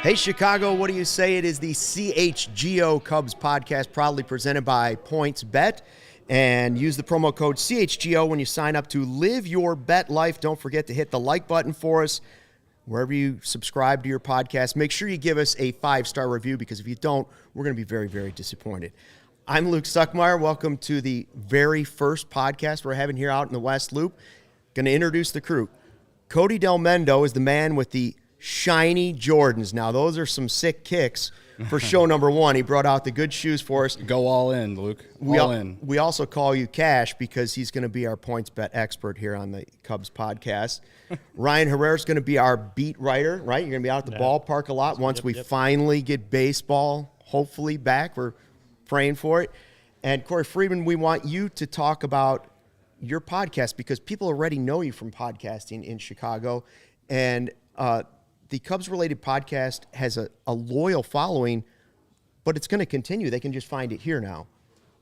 Hey, Chicago, what do you say? It is the CHGO Cubs podcast, proudly presented by PointsBet. And use the promo code CHGO when you sign up to live your bet life. Don't forget to hit the like button for us wherever you subscribe to your podcast. Make sure you give us a 5-star review, because if you don't, we're going to be very, very disappointed. I'm Luke Suckmeyer. Welcome to the very first podcast we're having here out in the West Loop. Going to introduce the crew. Cody Del Mendo is the man with the shiny Jordans. Now, those are some sick kicks for show number 1. He brought out the good shoes for us. Go all in, Luke. All in. We also call you Cash because he's going to be our PointsBet expert here on the Cubs podcast. Ryan Herrera's going to be our beat writer, right? You're going to be out at the ballpark a lot once we finally get baseball, hopefully, back. We're praying for it. And Corey Friedman, we want you to talk about your podcast because people already know you from podcasting in Chicago. And the Cubs-related podcast has a loyal following, but it's going to continue. They can just find it here now.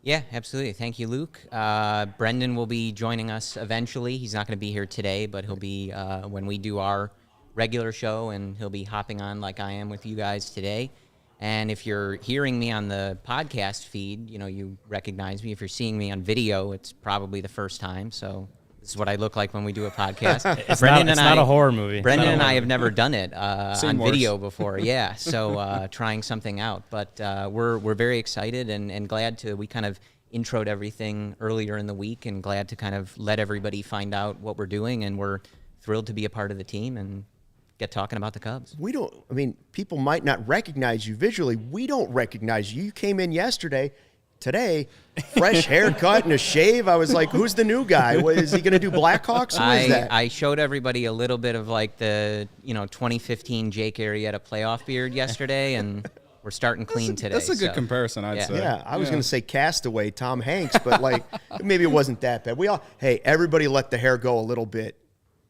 Yeah, absolutely. Thank you, Luke. Brendan will be joining us eventually. He's not going to be here today, but he'll be when we do our regular show, and he'll be hopping on like I am with you guys today. And if you're hearing me on the podcast feed, you recognize me. If you're seeing me on video, it's probably the first time, so this is what I look like when we do a podcast. It's not a horror movie. Brendan and I have never done it on video before. Yeah, so trying something out. But we're very excited and glad we kind of introed everything earlier in the week, and glad to kind of let everybody find out what we're doing. And we're thrilled to be a part of the team and get talking about the Cubs. People might not recognize you visually. We don't recognize you. You came in today, fresh haircut and a shave. I was like, who's the new guy? Is he going to do Blackhawks? Who is that? I showed everybody a little bit of like the 2015 Jake Arrieta playoff beard yesterday, and we're starting clean today. That's a good comparison, I'd say. Yeah, I was going to say Castaway, Tom Hanks, but maybe it wasn't that bad. Everybody let the hair go a little bit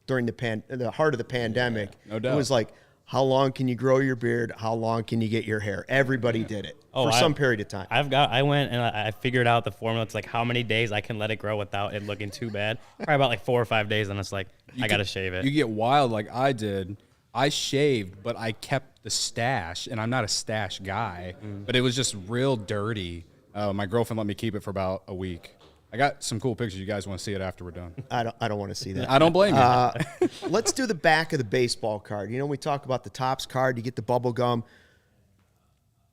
during the heart of the pandemic. Yeah, no doubt. It was like, how long can you grow your beard? How long can you get your hair? Everybody did it for some period of time. I went and I figured out the formula. It's like how many days I can let it grow without it looking too bad. Probably about like 4 or 5 days, and it's like I got to shave it. You get wild like I did. I shaved, but I kept the stash, and I'm not a stash guy, but it was just real dirty. My girlfriend let me keep it for about a week. I got some cool pictures. You guys want to see it after we're done? I don't want to see that. I don't blame you. Let's do the back of the baseball card. We talk about the Topps card. You get the bubble gum.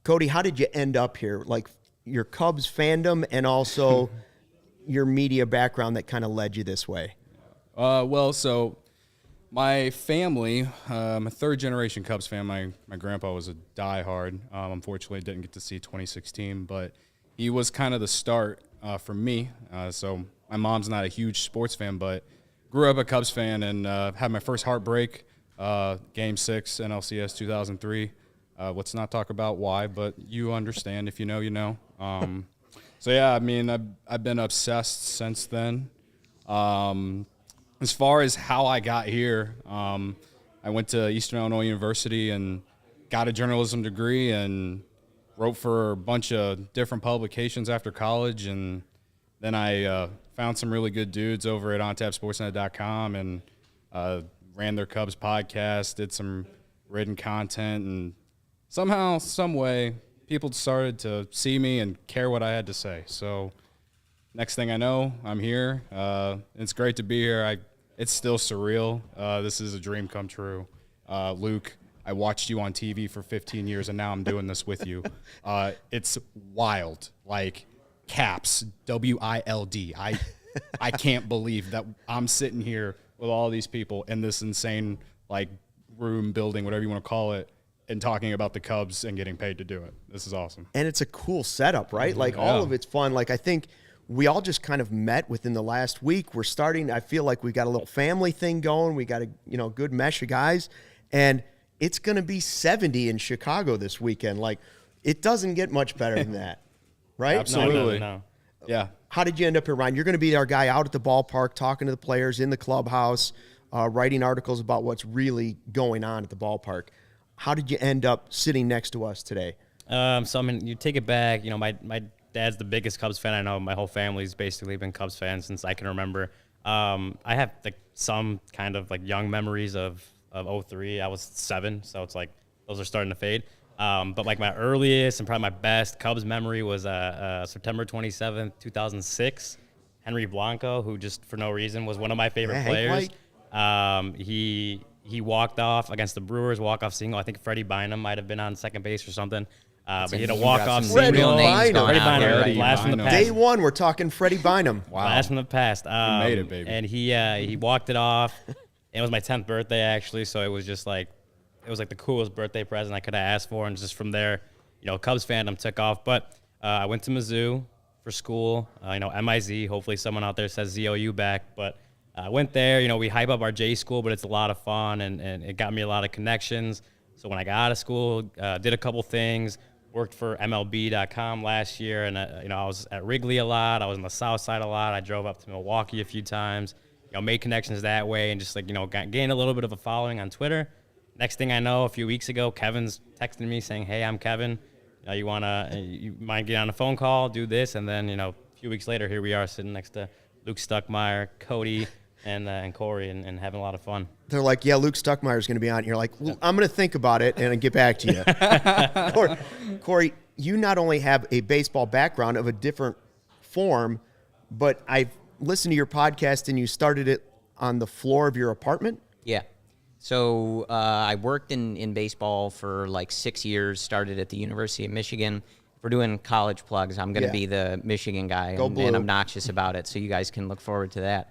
Cody, how did you end up here? Like your Cubs fandom and also your media background that kind of led you this way. So my family, I'm a third-generation Cubs fan. My grandpa was a diehard. Unfortunately, didn't get to see 2016, but he was kind of the start for me. So my mom's not a huge sports fan, but grew up a Cubs fan and had my first heartbreak, Game 6, NLCS 2003. Let's not talk about why, but you understand. If you know, you know. So, yeah, I've been obsessed since then. As far as how I got here, I went to Eastern Illinois University and got a journalism degree and wrote for a bunch of different publications after college, and then I found some really good dudes over at OnTapSportsNet.com and ran their Cubs podcast, did some written content, and somehow, some way, people started to see me and care what I had to say. So next thing I know, I'm here. It's great to be here. It's still surreal. This is a dream come true. Luke, I watched you on TV for 15 years, and now I'm doing this with you. It's wild, like caps, WILD. I can't believe that I'm sitting here with all these people in this insane room, building, whatever you want to call it, and talking about the Cubs and getting paid to do it. This is awesome. And it's a cool setup, right? All of it's fun. I think we all just kind of met within the last week. We're starting, I feel like we got a little family thing going. We got a good mesh of guys. And it's going to be 70 in Chicago this weekend. It doesn't get much better than that, right? Absolutely. No. Yeah. How did you end up here, Ryan? You're going to be our guy out at the ballpark, talking to the players in the clubhouse, writing articles about what's really going on at the ballpark. How did you end up sitting next to us today? You take it back. My dad's the biggest Cubs fan I know. My whole family's basically been Cubs fans since I can remember. I have some kind of young memories of 03. I was 7, so it's those are starting to fade. But like my earliest and probably my best Cubs memory was September 27th, 2006. Henry Blanco, who just for no reason was one of my favorite players. He walked off against the Brewers, walk-off single. I think Freddie Bynum might have been on second base or something. But he had a walk-off single. Freddie Bynum, blast from the past. Day one, we're talking Freddie Bynum. Wow. Blast from the past. He made it, baby. And he walked it off. It was my 10th birthday, actually, so it was just like, it was like the coolest birthday present I could have asked for. And just from there, Cubs fandom took off. But I went to Mizzou for school, MIZ. Hopefully someone out there says ZOU back. But I went there. We hype up our J school, but it's a lot of fun, and it got me a lot of connections. So when I got out of school, did a couple things, worked for MLB.com last year, and I was at Wrigley a lot. I was on the South Side a lot. I drove up to Milwaukee a few times. Made connections that way, and just gained a little bit of a following on Twitter. Next thing I know, a few weeks ago, Kevin's texting me saying, "Hey, I'm Kevin. You mind getting on a phone call, do this?" And then a few weeks later, here we are sitting next to Luke Stuckmeyer, Cody, and Corey, and having a lot of fun. They're like, "Yeah, Luke Stuckmeyer's going to be on." And you're like, "Well, I'm going to think about it and get back to you." Corey, you not only have a baseball background of a different form, but I've listened to your podcast and you started it on the floor of your apartment? Yeah. So I worked in baseball for like 6 years, started at the University of Michigan. If we're doing college plugs, I'm going to be the Michigan guy and obnoxious about it, so you guys can look forward to that.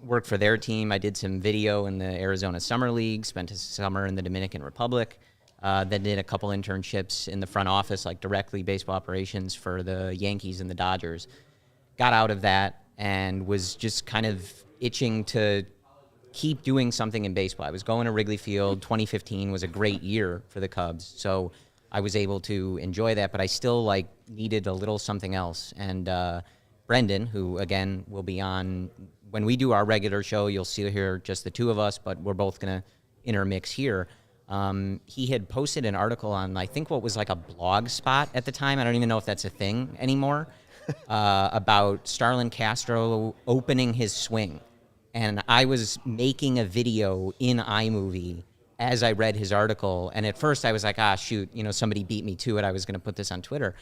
Worked for their team. I did some video in the Arizona Summer League, spent a summer in the Dominican Republic, then did a couple internships in the front office, like directly baseball operations for the Yankees and the Dodgers. Got out of that and was just kind of itching to keep doing something in baseball. I was going to Wrigley Field. 2015 was a great year for the Cubs, so I was able to enjoy that, but I still needed a little something else. And Brendan, who again will be on when we do our regular show, you'll see here just the two of us, but we're both going to intermix here. He had posted an article on, I think, what was like a blog spot at the time. I don't even know if that's a thing anymore. About Starlin Castro opening his swing. And I was making a video in iMovie as I read his article. And at first I was like, shoot, somebody beat me to it. I was going to put this on Twitter.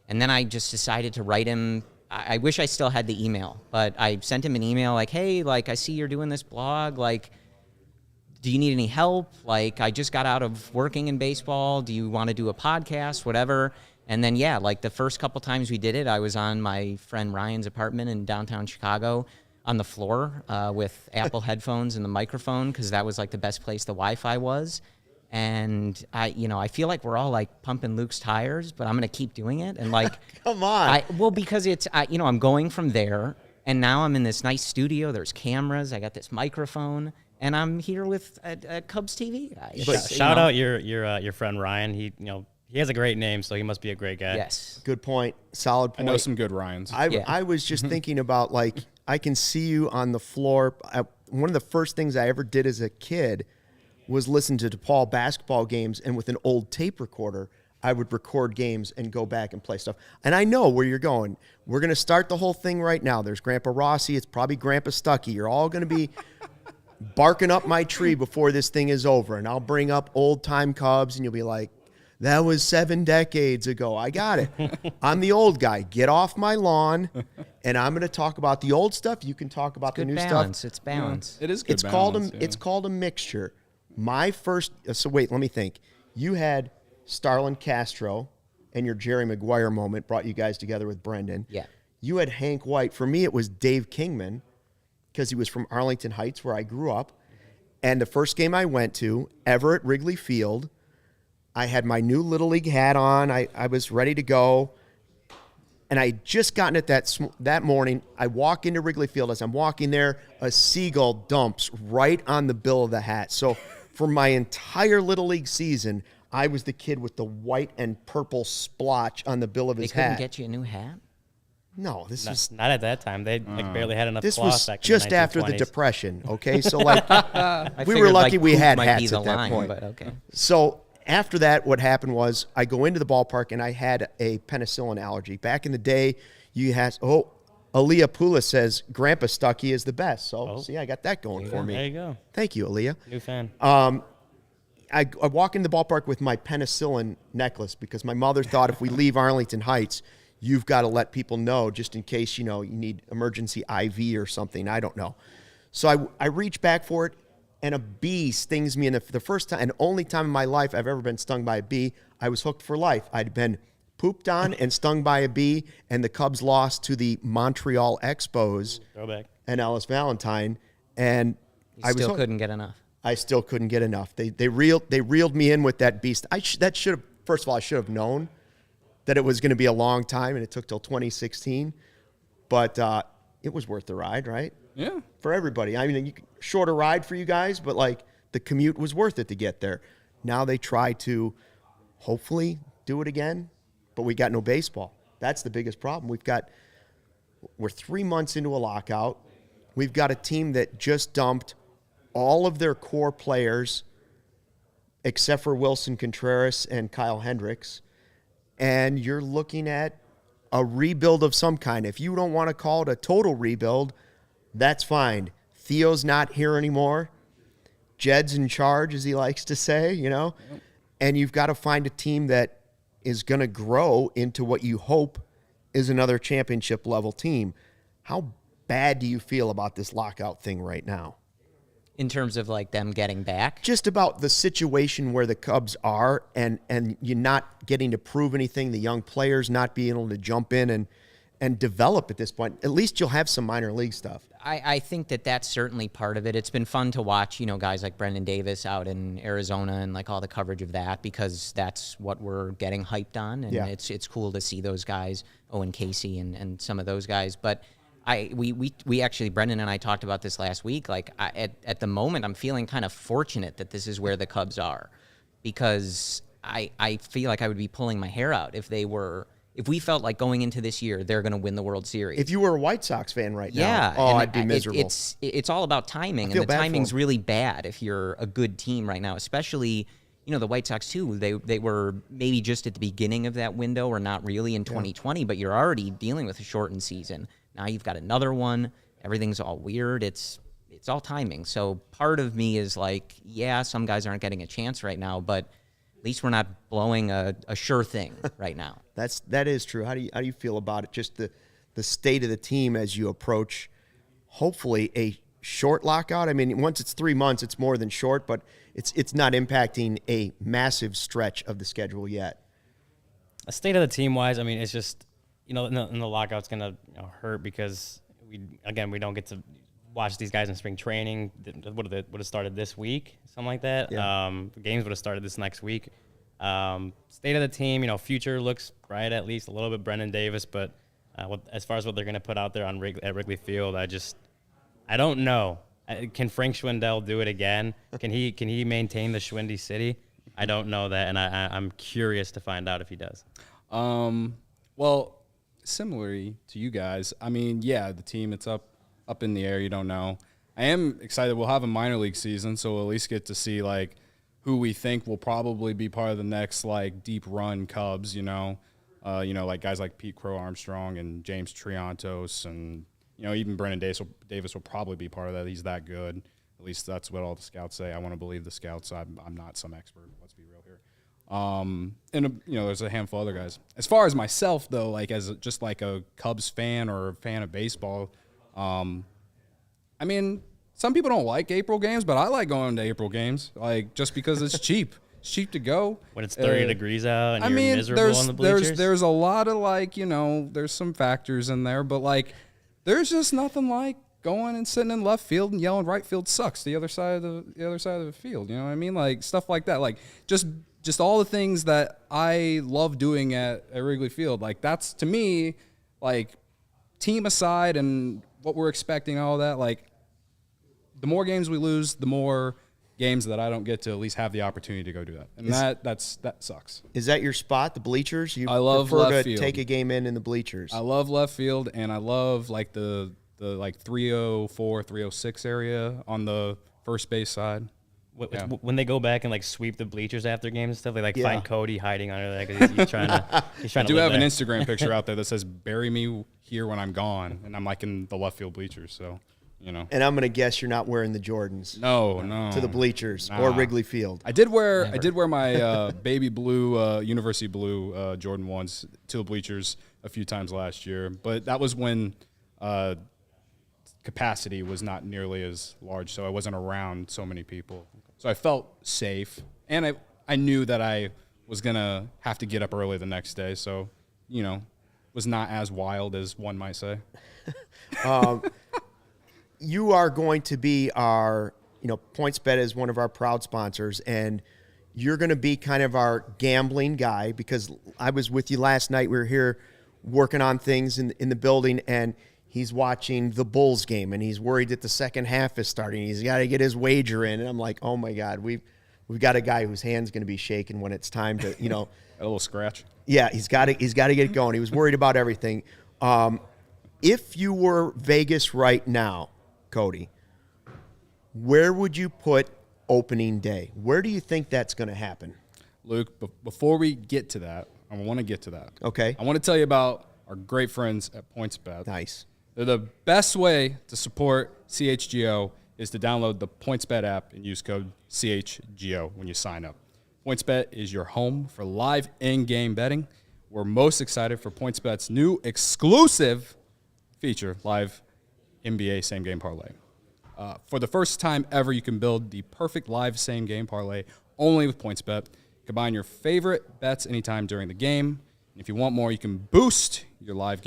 And then I just decided to write him. I wish I still had the email, but I sent him an email like, hey, I see you're doing this blog. Do you need any help? I just got out of working in baseball. Do you want to do a podcast, whatever? And then, the first couple times we did it, I was on my friend Ryan's apartment in downtown Chicago on the floor with Apple headphones and the microphone, because that was the best place the Wi-Fi was. And I feel like we're all pumping Luke's tires, but I'm going to keep doing it. And come on. Because it's, I'm going from there, and now I'm in this nice studio. There's cameras. I got this microphone, and I'm here with a Cubs TV guy. Shout out your friend Ryan. He has a great name, so he must be a great guy. Yes. Good point. Solid point. I know some good Ryans. I was just thinking about, I can see you on the floor. One of the first things I ever did as a kid was listen to DePaul basketball games, and with an old tape recorder, I would record games and go back and play stuff. And I know where you're going. We're going to start the whole thing right now. There's Grandpa Rossi. It's probably Grandpa Stuckey. You're all going to be barking up my tree before this thing is over, and I'll bring up old-time Cubs, and you'll be like, that was 7 decades ago. I got it. I'm the old guy. Get off my lawn, and I'm going to talk about the old stuff. You can talk about the new balance. stuff. It's balance. It is good It's balance. It's called a mixture. My first. So wait, let me think. You had Starlin Castro, and your Jerry Maguire moment brought you guys together with Brendan. Yeah. You had Hank White. For me, it was Dave Kingman, because he was from Arlington Heights, where I grew up. And the first game I went to, ever at Wrigley Field, I had my new Little League hat on. I was ready to go. And I had just gotten it that morning. I walk into Wrigley Field. As I'm walking there, a seagull dumps right on the bill of the hat. So for my entire Little League season, I was the kid with the white and purple splotch on the bill of his hat. They couldn't get you a new hat? No, this was not at that time. They barely had enough this cloth was back just in the 1920s. after the Depression, okay? So, I we were figured, lucky we poop had might be hats the at that line, point. But okay. So after that, what happened was I go into the ballpark, and I had a penicillin allergy. Back in the day, you had, Aaliyah Pula says Grandpa Stuckey is the best. So, see, I got that going for me. There you go. Thank you, Aaliyah. New fan. I walk into the ballpark with my penicillin necklace because my mother thought if we leave Arlington Heights, you've got to let people know just in case, you need emergency IV or something. I don't know. So I reach back for it, and a bee stings me. And the first time and only time in my life I've ever been stung by a bee, I was hooked for life. I'd been pooped on and stung by a bee, and the Cubs lost to the Montreal Expos and Ellis Valentine. And I still couldn't get enough. I still couldn't get enough. They reeled me in with that beast. First of all, I should have known that it was going to be a long time, and it took till 2016. But it was worth the ride, right? Yeah. For everybody. I mean, shorter ride for you guys, but like the commute was worth it to get there. Now they try to hopefully do it again, but we got no baseball. That's the biggest problem. We're 3 months into a lockout. We've got a team that just dumped all of their core players except for Wilson Contreras and Kyle Hendricks. And you're looking at a rebuild of some kind. If you don't want to call it a total rebuild, that's fine. Theo's not here anymore. Jed's in charge, as he likes to say, Yep. And you've got to find a team that is going to grow into what you hope is another championship-level team. How bad do you feel about this lockout thing right now? In terms of like them getting back? Just about the situation where the Cubs are and you're not getting to prove anything, the young players not being able to jump in and develop at this point. At least you'll have some minor league stuff. I think that's certainly part of it. It's been fun to watch, guys like Brendan Davis out in Arizona and like all the coverage of that because that's what we're getting hyped on. And it's cool to see those guys, Owen Casey and some of those guys. But we actually, Brendan and I talked about this last week. Like at the moment, I'm feeling kind of fortunate that this is where the Cubs are because I feel like I would be pulling my hair out if we felt like going into this year, they're going to win the World Series. If you were a White Sox fan right now, I'd be miserable. It's all about timing, and the timing's really bad if you're a good team right now, especially, the White Sox too. They were maybe just at the beginning of that window or not really in 2020, but you're already dealing with a shortened season. Now you've got another one. Everything's all weird. It's all timing. So part of me is like, yeah, some guys aren't getting a chance right now, but at least we're not blowing a sure thing right now. That is true. How do you feel about it? Just the state of the team as you approach, hopefully a short lockout. I mean, once it's 3 months, it's more than short, but it's not impacting a massive stretch of the schedule yet. A state of the team wise, I mean, it's just in the lockout's gonna hurt because we don't get to watch these guys in spring training. Would have started this week, something like that. Yeah. Games would have started this next week. State of the team, future looks bright, at least a little bit. Brendan Davis, but as far as what they're going to put out there at Wrigley Field, I don't know. Can Frank Schwindel do it again? Can he maintain the Schwindy City? I don't know that, and I'm curious to find out if he does. Well, similarly to you guys, I mean, yeah, the team, it's up in the air. You don't know. I am excited. We'll have a minor league season, so we'll at least get to see like who we think will probably be part of the next like deep run Cubs. Like guys like Pete Crow Armstrong and James Triantos, and even Brendan Davis will probably be part of that. He's that good. At least that's what all the scouts say. I want to believe the scouts. I'm not some expert. Let's be real here. And there's a handful of other guys. As far as myself, though, like as just like a Cubs fan or a fan of baseball, I mean, some people don't like April games, but I like going to April games, like just because it's cheap. It's cheap to go when it's 30 degrees out and you're miserable on the bleachers. There's a lot of like there's some factors in there, but like there's just nothing like going and sitting in left field and yelling right field sucks. The other side of the field, you know what I mean? Like stuff like that, like just all the things that I love doing at Wrigley Field. Like that's to me, like team aside and what we're expecting, all that, like the more games we lose, the more games that I don't get to at least have the opportunity to go do that. And that sucks. Is that your spot, the bleachers? I love prefer left to field. Take a game in the bleachers. I love left field, and I love like the like 304, 306 area on the first base side. When they go back and like sweep the bleachers after games and stuff, they find Cody hiding under there because he's trying to. I do have an Instagram picture out there that says "Bury me here when I'm gone," and I'm like in the left field bleachers. So, you know. And I'm going to guess you're not wearing the Jordans. No. To the bleachers or Wrigley Field. I did wear my baby blue, University blue Jordan 1s to the bleachers a few times last year, but that was when capacity was not nearly as large, so I wasn't around so many people. So I felt safe, and I knew that I was going to have to get up early the next day, so, you know, was not as wild as one might say. You are going to be our, PointsBet is one of our proud sponsors, and you're going to be kind of our gambling guy, because I was with you last night. We were here working on things in the building, and he's watching the Bulls game, and he's worried that the second half is starting. He's got to get his wager in, and I'm like, oh my God, we've got a guy whose hand's going to be shaking when it's time to, a little scratch. Yeah, he's got to get it going. He was worried about everything. If you were Vegas right now, Cody, where would you put opening day? Where do you think that's going to happen? Luke, before we get to that, I want to get to that. Okay. I want to tell you about our great friends at PointsBet. Nice. They're the best way to support CHGO is to download the PointsBet app and use code CHGO when you sign up. PointsBet is your home for live in-game betting. We're most excited for PointsBet's new exclusive feature, live NBA same-game parlay. For the first time ever, you can build the perfect live same-game parlay only with PointsBet. Combine your favorite bets anytime during the game. And if you want more, you can boost your live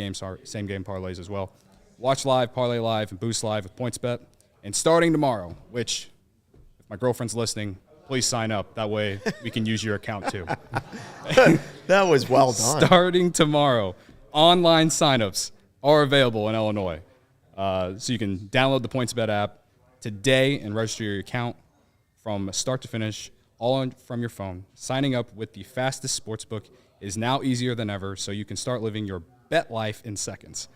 same-game parlays as well. Watch live, parlay live, and boost live with PointsBet. And starting tomorrow, which, if my girlfriend's listening, please sign up. That way we can use your account too. That was well done. Starting tomorrow, online signups are available in Illinois. So you can download the PointsBet app today and register your account from start to finish, all from your phone. Signing up with the fastest sportsbook is now easier than ever, so you can start living your bet life in seconds.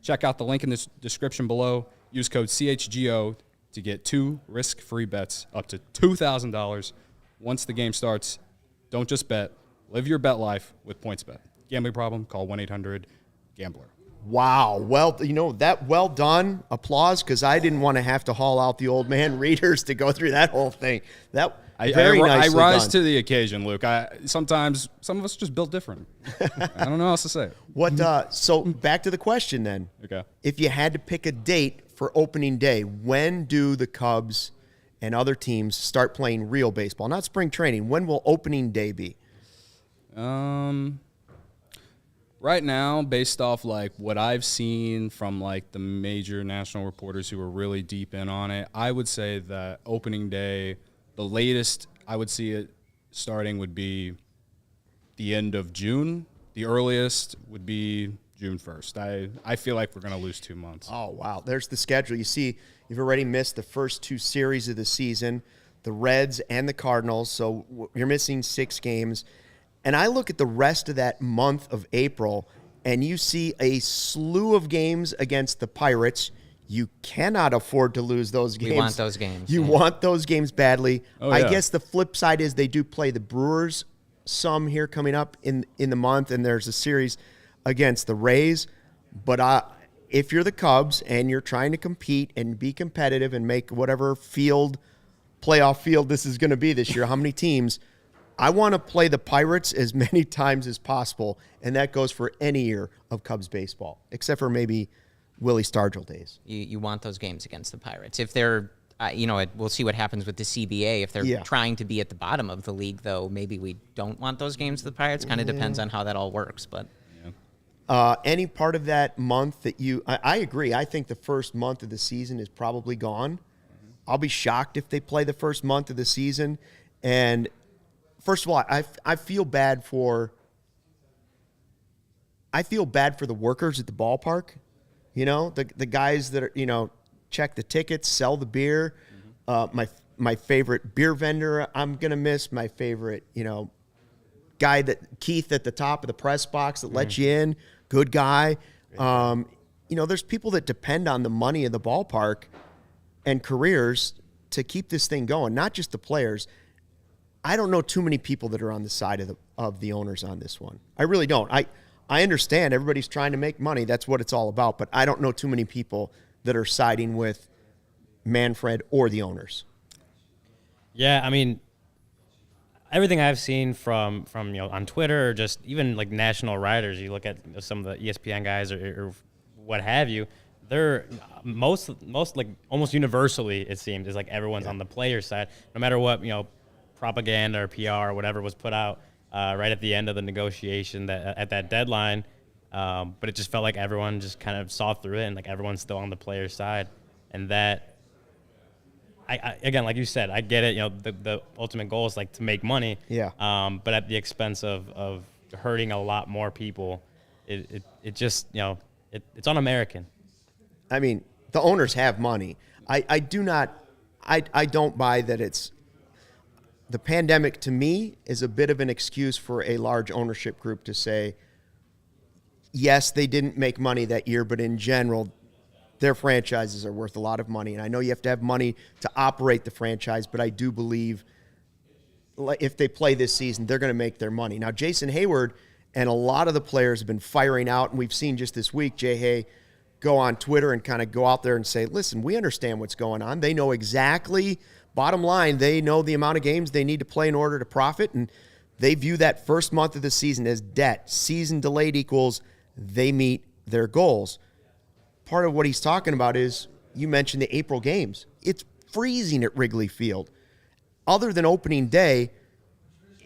Check out the link in the description below. Use code CHGO to get 2 risk-free bets up to $2,000. Once the game starts, don't just bet. Live your bet life with PointsBet. Gambling problem? Call 1-800-GAMBLER. Wow. Well, well done. Applause, because I didn't want to have to haul out the old man readers to go through that whole thing. I nicely rise done. to the occasion, Luke. Sometimes some of us just built different. I don't know how else to say it. What? So back to the question then. Okay. If you had to pick a date for opening day, when do the Cubs and other teams start playing real baseball? Not spring training. When will opening day be? Right now, based off like what I've seen from like the major national reporters who are really deep in on it, I would say that opening day, the latest I would see it starting would be the end of June. The earliest would be June 1st. I feel like we're going to lose 2 months. Oh, wow. There's the schedule. You see, you've already missed the first 2 series of the season, the Reds and the Cardinals, so you're missing 6 games. And I look at the rest of that month of April, and you see a slew of games against the Pirates. You cannot afford to lose those games. We want those games. You want those games badly. Oh, I yeah. guess the flip side is they do play the Brewers some here coming up in the month, and there's a series against the Rays. But if you're the Cubs and you're trying to compete and be competitive and make whatever playoff field this is going to be this year, how many teams, I want to play the Pirates as many times as possible, and that goes for any year of Cubs baseball, except for maybe Willie Stargell days. You want those games against the Pirates. If they're, we'll see what happens with the CBA. If they're trying to be at the bottom of the league, though, maybe we don't want those games with the Pirates. Kind of depends on how that all works. But any part of that month that I agree. I think the first month of the season is probably gone. Mm-hmm. I'll be shocked if they play the first month of the season. And first of all, I feel bad for the workers at the ballpark. The guys that are, check the tickets, sell the beer. Mm-hmm. My favorite beer vendor I'm going to miss. My favorite, guy Keith at the top of the press box that lets you in. Good guy. There's people that depend on the money of the ballpark and careers to keep this thing going, not just the players. I don't know too many people that are on the side of the owners on this one. I really don't. I understand everybody's trying to make money. That's what it's all about. But I don't know too many people that are siding with Manfred or the owners? Yeah, I mean, everything I've seen from on Twitter or just even like national writers, you look at some of the ESPN guys or what have you, they're most like almost universally, it seems, is like everyone's on the player side, no matter what propaganda or PR or whatever was put out right at the end of the negotiation at that deadline. But it just felt like everyone just kind of saw through it, and like everyone's still on the player side, and that. I again, like you said, I get it. The ultimate goal is like to make money. Yeah. But at the expense of hurting a lot more people, it just it's un-American. I mean, the owners have money. I don't buy that it's the pandemic. To me, is a bit of an excuse for a large ownership group to say, yes, they didn't make money that year, but in general, their franchises are worth a lot of money. And I know you have to have money to operate the franchise, but I do believe if they play this season, they're going to make their money. Now, Jason Hayward and a lot of the players have been firing out, and we've seen just this week Jay Hay go on Twitter and kind of go out there and say, listen, we understand what's going on. They know exactly, bottom line, they know the amount of games they need to play in order to profit, and they view that first month of the season as debt. Season delayed equals they meet their goals. Part of what he's talking about is, you mentioned the April games. It's freezing at Wrigley Field. Other than opening day,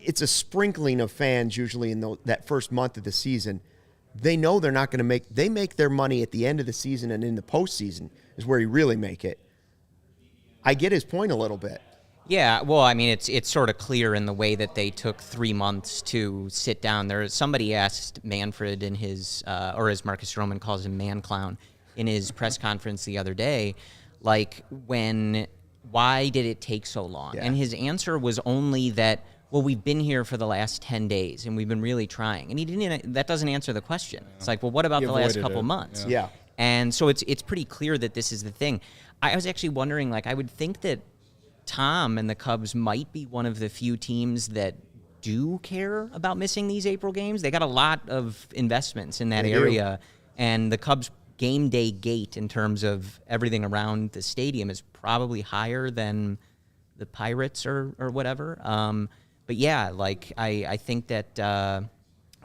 it's a sprinkling of fans usually in that first month of the season. They know they're not going to they make their money at the end of the season, and in the postseason is where you really make it. I get his point a little bit. Yeah, well, I mean, it's sort of clear in the way that they took 3 months to sit down. Somebody asked Manfred in his, or as Marcus Stroman calls him, Man Clown, in his press conference the other day, like, why did it take so long? Yeah. And his answer was only that, well, we've been here for the last 10 days and we've been really trying. And that doesn't answer the question. It's like, well, what about the last couple months? Yeah. And so it's pretty clear that this is the thing. I was actually wondering, like, I would think that Tom and the Cubs might be one of the few teams that do care about missing these April games. They got a lot of investments in that area, and the Cubs game day gate in terms of everything around the stadium is probably higher than the Pirates or whatever. But yeah, like I think that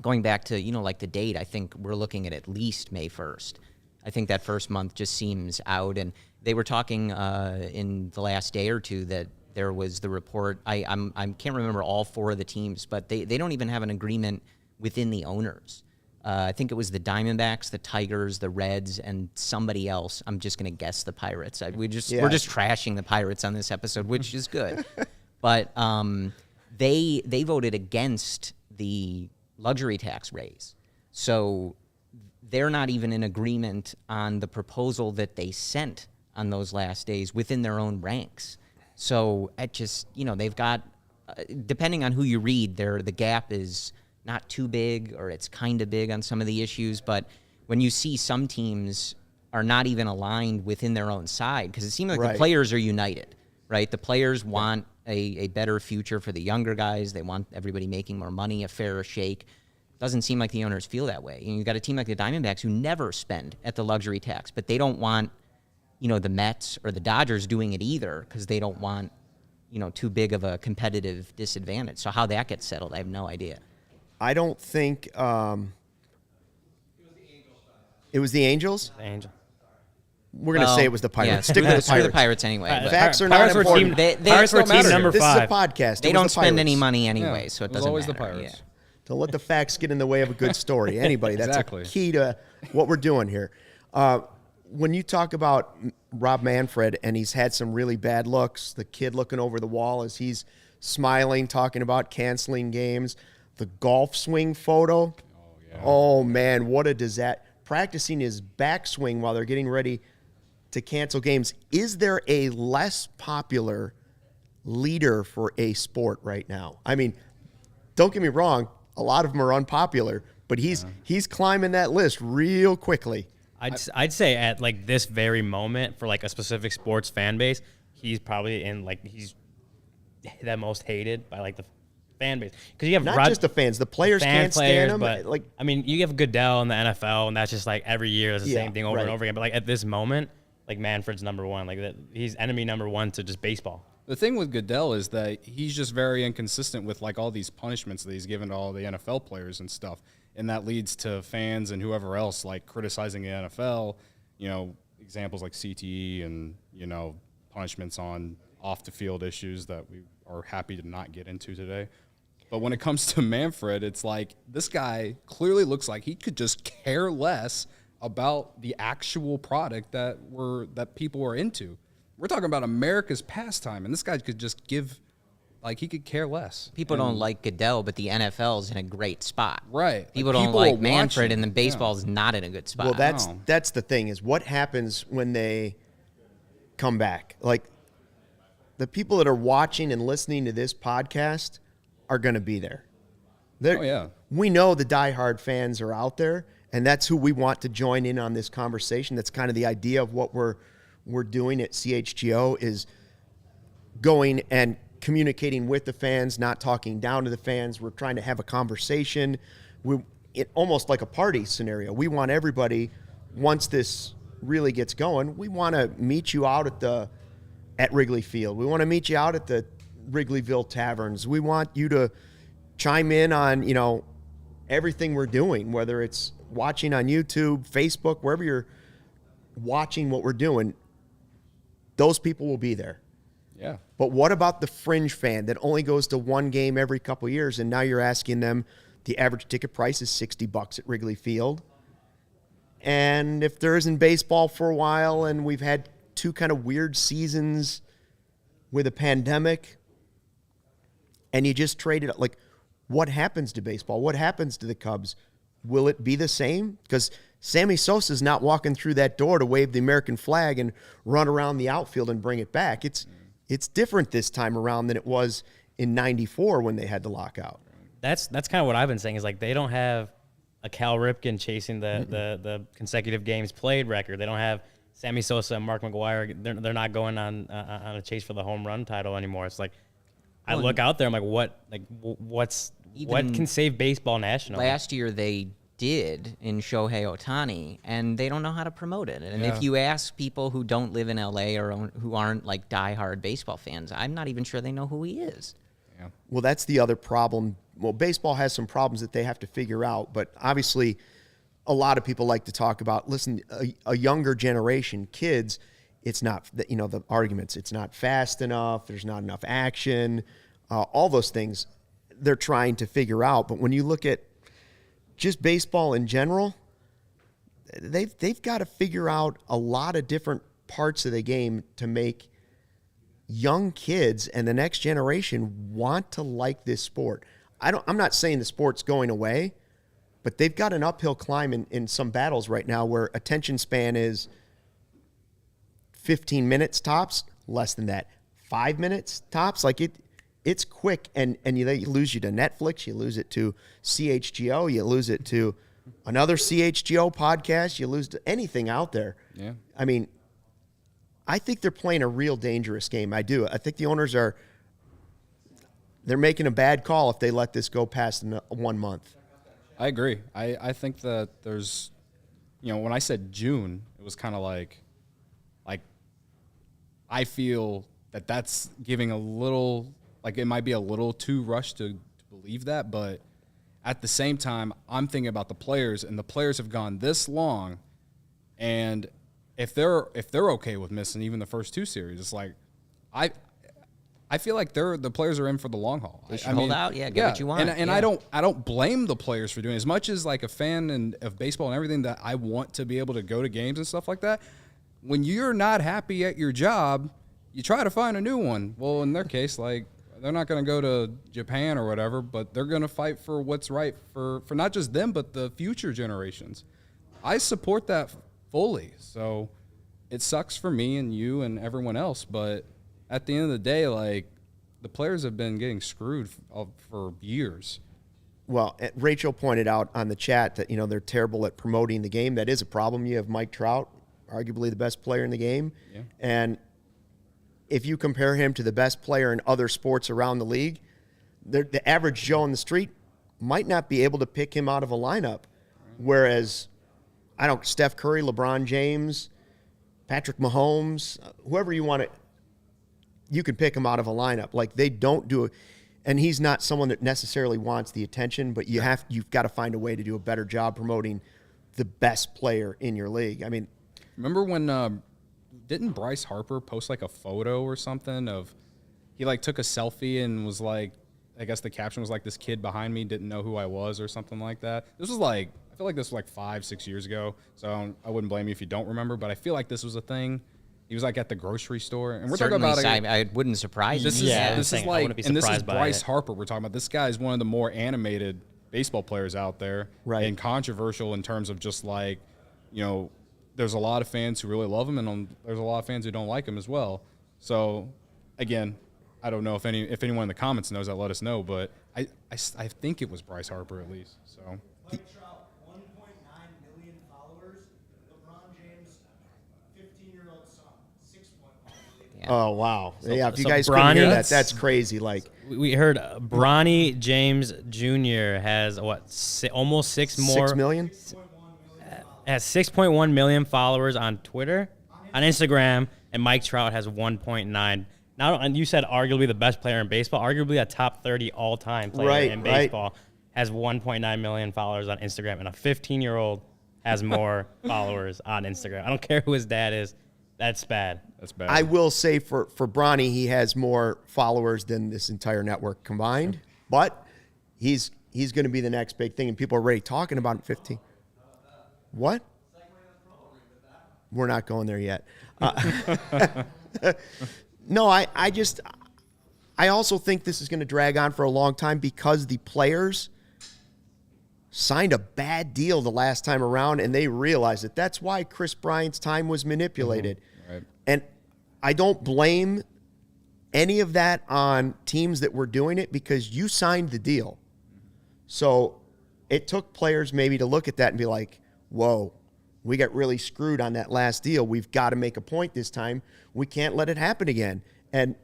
going back to, like the date, I think we're looking at least May 1st. I think that first month just seems out. And they were talking in the last day or two that there was the report. I can't remember all 4 of the teams, but they don't even have an agreement within the owners. I think it was the Diamondbacks, the Tigers, the Reds, and somebody else. I'm just going to guess the Pirates. We're just trashing the Pirates on this episode, which is good. But they voted against the luxury tax raise. So they're not even in agreement on the proposal that they sent on those last days within their own ranks. So it just, they've got, depending on who you read, the gap is not too big, or it's kind of big on some of the issues. But when you see some teams are not even aligned within their own side, because it seems like the players are united, right? The players want a better future for the younger guys. They want everybody making more money, a fairer shake. Doesn't seem like the owners feel that way. You've got a team like the Diamondbacks who never spend at the luxury tax, but they don't want, the Mets or the Dodgers doing it either, because they don't want, too big of a competitive disadvantage. So how that gets settled, I have no idea. I don't think it was the Angels. The Angel. We're going to say it was the Pirates. Yeah, Stick with the Pirates. The Pirates anyway. Facts are not important. Pirates were team number 5. This is a podcast. They don't spend any money anyway, so it doesn't always matter. the Pirates. Yeah. Don't let the facts get in the way of a good story. Anybody. That's Exactly. a key to what we're doing here. When you talk about Rob Manfred, and he's had some really bad looks, the kid looking over the wall as he's smiling, talking about canceling games, the golf swing photo. Oh, man, what a disaster. Practicing his backswing while they're getting ready to cancel games. Is there a less popular leader for a sport right now? I mean, don't get me wrong, a lot of them are unpopular, but he's climbing that list real quickly. I'd say at like this very moment for like a specific sports fan base, he's probably he's the most hated by like the fan base, because you have not just the fans, the players can't stand him. But I mean, you have Goodell in the NFL, and that's just like every year it's the same thing over and over again. But like at this moment, like Manfred's number one. Like that, he's enemy number one to just baseball. The thing with Goodell is that he's just very inconsistent with like all these punishments that he's given to all the NFL players and stuff, and that leads to fans and whoever else like criticizing the NFL. You know, examples like CTE and punishments on off the field issues that we are happy to not get into today. But when it comes to Manfred, it's like this guy clearly looks like he could just care less about the actual product that people are into. We're talking about America's pastime, and this guy could just give, like, he could care less. People don't like Goodell, but the NFL's in a great spot. Right. People don't like Manfred, and the baseball's not in a good spot. Well, that's the thing, is what happens when they come back. Like, the people that are watching and listening to this podcast are going to be there. Oh, yeah. We know the diehard fans are out there, and that's who we want to join in on this conversation. That's kind of the idea of what we're doing at CHGO, is going and communicating with the fans, not talking down to the fans. We're trying to have a conversation. Almost like a party scenario. We want everybody, once this really gets going, we want to meet you out at Wrigley Field. We want to meet you out at the Wrigleyville Taverns. We want you to chime in on, everything we're doing, whether it's watching on YouTube, Facebook, wherever you're watching what we're doing. Those people will be there. Yeah. But what about the fringe fan that only goes to one game every couple of years, and now you're asking them, the average ticket price is $60 at Wrigley Field. And if there isn't baseball for a while, and we've had 2 kind of weird seasons with a pandemic, and you just traded, like, what happens to baseball? What happens to the Cubs? Will it be the same? Because Sammy Sosa's not walking through that door to wave the American flag and run around the outfield and bring it back. It's different this time around than it was in '94 when they had the lockout. That's kind of what I've been saying, is like they don't have a Cal Ripken chasing the consecutive games played record. They don't have Sammy Sosa and Mark McGwire. They're not going on a chase for the home run title anymore. It's like I look out there, I'm like, what can save baseball nationally? Last year they did in Shohei Ohtani, and they don't know how to promote it. And if you ask people who don't live in LA or who aren't like diehard baseball fans, I'm not even sure they know who he is. Yeah. Well, that's the other problem. Well, baseball has some problems that they have to figure out, but obviously a lot of people like to talk about, listen, a younger generation, kids, it's not, the arguments, it's not fast enough, there's not enough action, all those things they're trying to figure out. But when you look at just baseball in general, they've got to figure out a lot of different parts of the game to make young kids and the next generation want to like this sport. I'm not saying the sport's going away, but they've got an uphill climb in some battles right now where attention span is 15 minutes tops, less than that, 5 minutes tops. Like it's quick, and you lose you to Netflix, you lose it to CHGO, you lose it to another CHGO podcast, you lose to anything out there. Yeah. I mean, I think they're playing a real dangerous game. I do. I think the owners they're making a bad call if they let this go past 1 month. I agree. I think that there's, when I said June, it was kind of like I feel that that's giving a little, like it might be a little too rushed to believe that, but at the same time, I'm thinking about the players, and the players have gone this long, and if they're okay with missing even the first 2 series, it's like I feel like the players are in for the long haul. They should hold out, get what you want. And I don't blame the players for doing it. As much as like a fan of baseball and everything that I want to be able to go to games and stuff like that. When you're not happy at your job, you try to find a new one. Well, in their case, like they're not going to go to Japan or whatever, but they're going to fight for what's right for not just them, but the future generations. I support that fully. So it sucks for me and you and everyone else, but at the end of the day, like the players have been getting screwed for years. Well, Rachel pointed out on the chat that, they're terrible at promoting the game. That is a problem. You have Mike Trout, arguably the best player in the game. Yeah. And if you compare him to the best player in other sports around the league, the average Joe on the street might not be able to pick him out of a lineup. Whereas, Steph Curry, LeBron James, Patrick Mahomes, whoever you want to, you can pick him out of a lineup. Like, they don't do it. And he's not someone that necessarily wants the attention, but you've got to find a way to do a better job promoting the best player in your league. I mean, remember when didn't Bryce Harper post like a photo or something of he like took a selfie and was like, I guess the caption was like, this kid behind me didn't know who I was or something like that. This was like, I feel like this was like 5-6 years ago, so I wouldn't blame you if you don't remember, but I feel like this was a thing. He was like at the grocery store, and we're Certainly, talking about. I wouldn't surprise This me. is this is like, and this is Bryce it. Harper. We're talking about. This guy is one of the more animated baseball players out there, right? And controversial in terms of just like, there's a lot of fans who really love him, and there's a lot of fans who don't like him as well. So, again, I don't know if anyone in the comments knows that. Let us know. But I think it was Bryce Harper at least. So. Mike Trout, 1.9 million followers. LeBron James, 15-year-old son, 6.1 million. Oh, wow. Yeah, if you so guys couldn't hear that, Bronny- that's crazy. Like, We heard Bronny James Jr. has almost 6 million? has 6.1 million followers on Twitter, on Instagram, and Mike Trout has 1.9. Now, and you said arguably the best player in baseball, arguably a top 30 all-time player in baseball, has 1.9 million followers on Instagram, and a 15-year-old has more followers on Instagram. I don't care who his dad is. That's bad. That's bad. I will say for Bronny, he has more followers than this entire network combined, but he's going to be the next big thing, and people are already talking about him 15. What? We're not going there yet. No, I also think this is going to drag on for a long time because the players signed a bad deal the last time around, and they realized it. That's why Chris Bryant's time was manipulated. Mm-hmm. Right. And I don't blame any of that on teams that were doing it because you signed the deal. So it took players maybe to look at that and be like, whoa, we got really screwed on that last deal. We've got to make a point this time. We can't let it happen again. And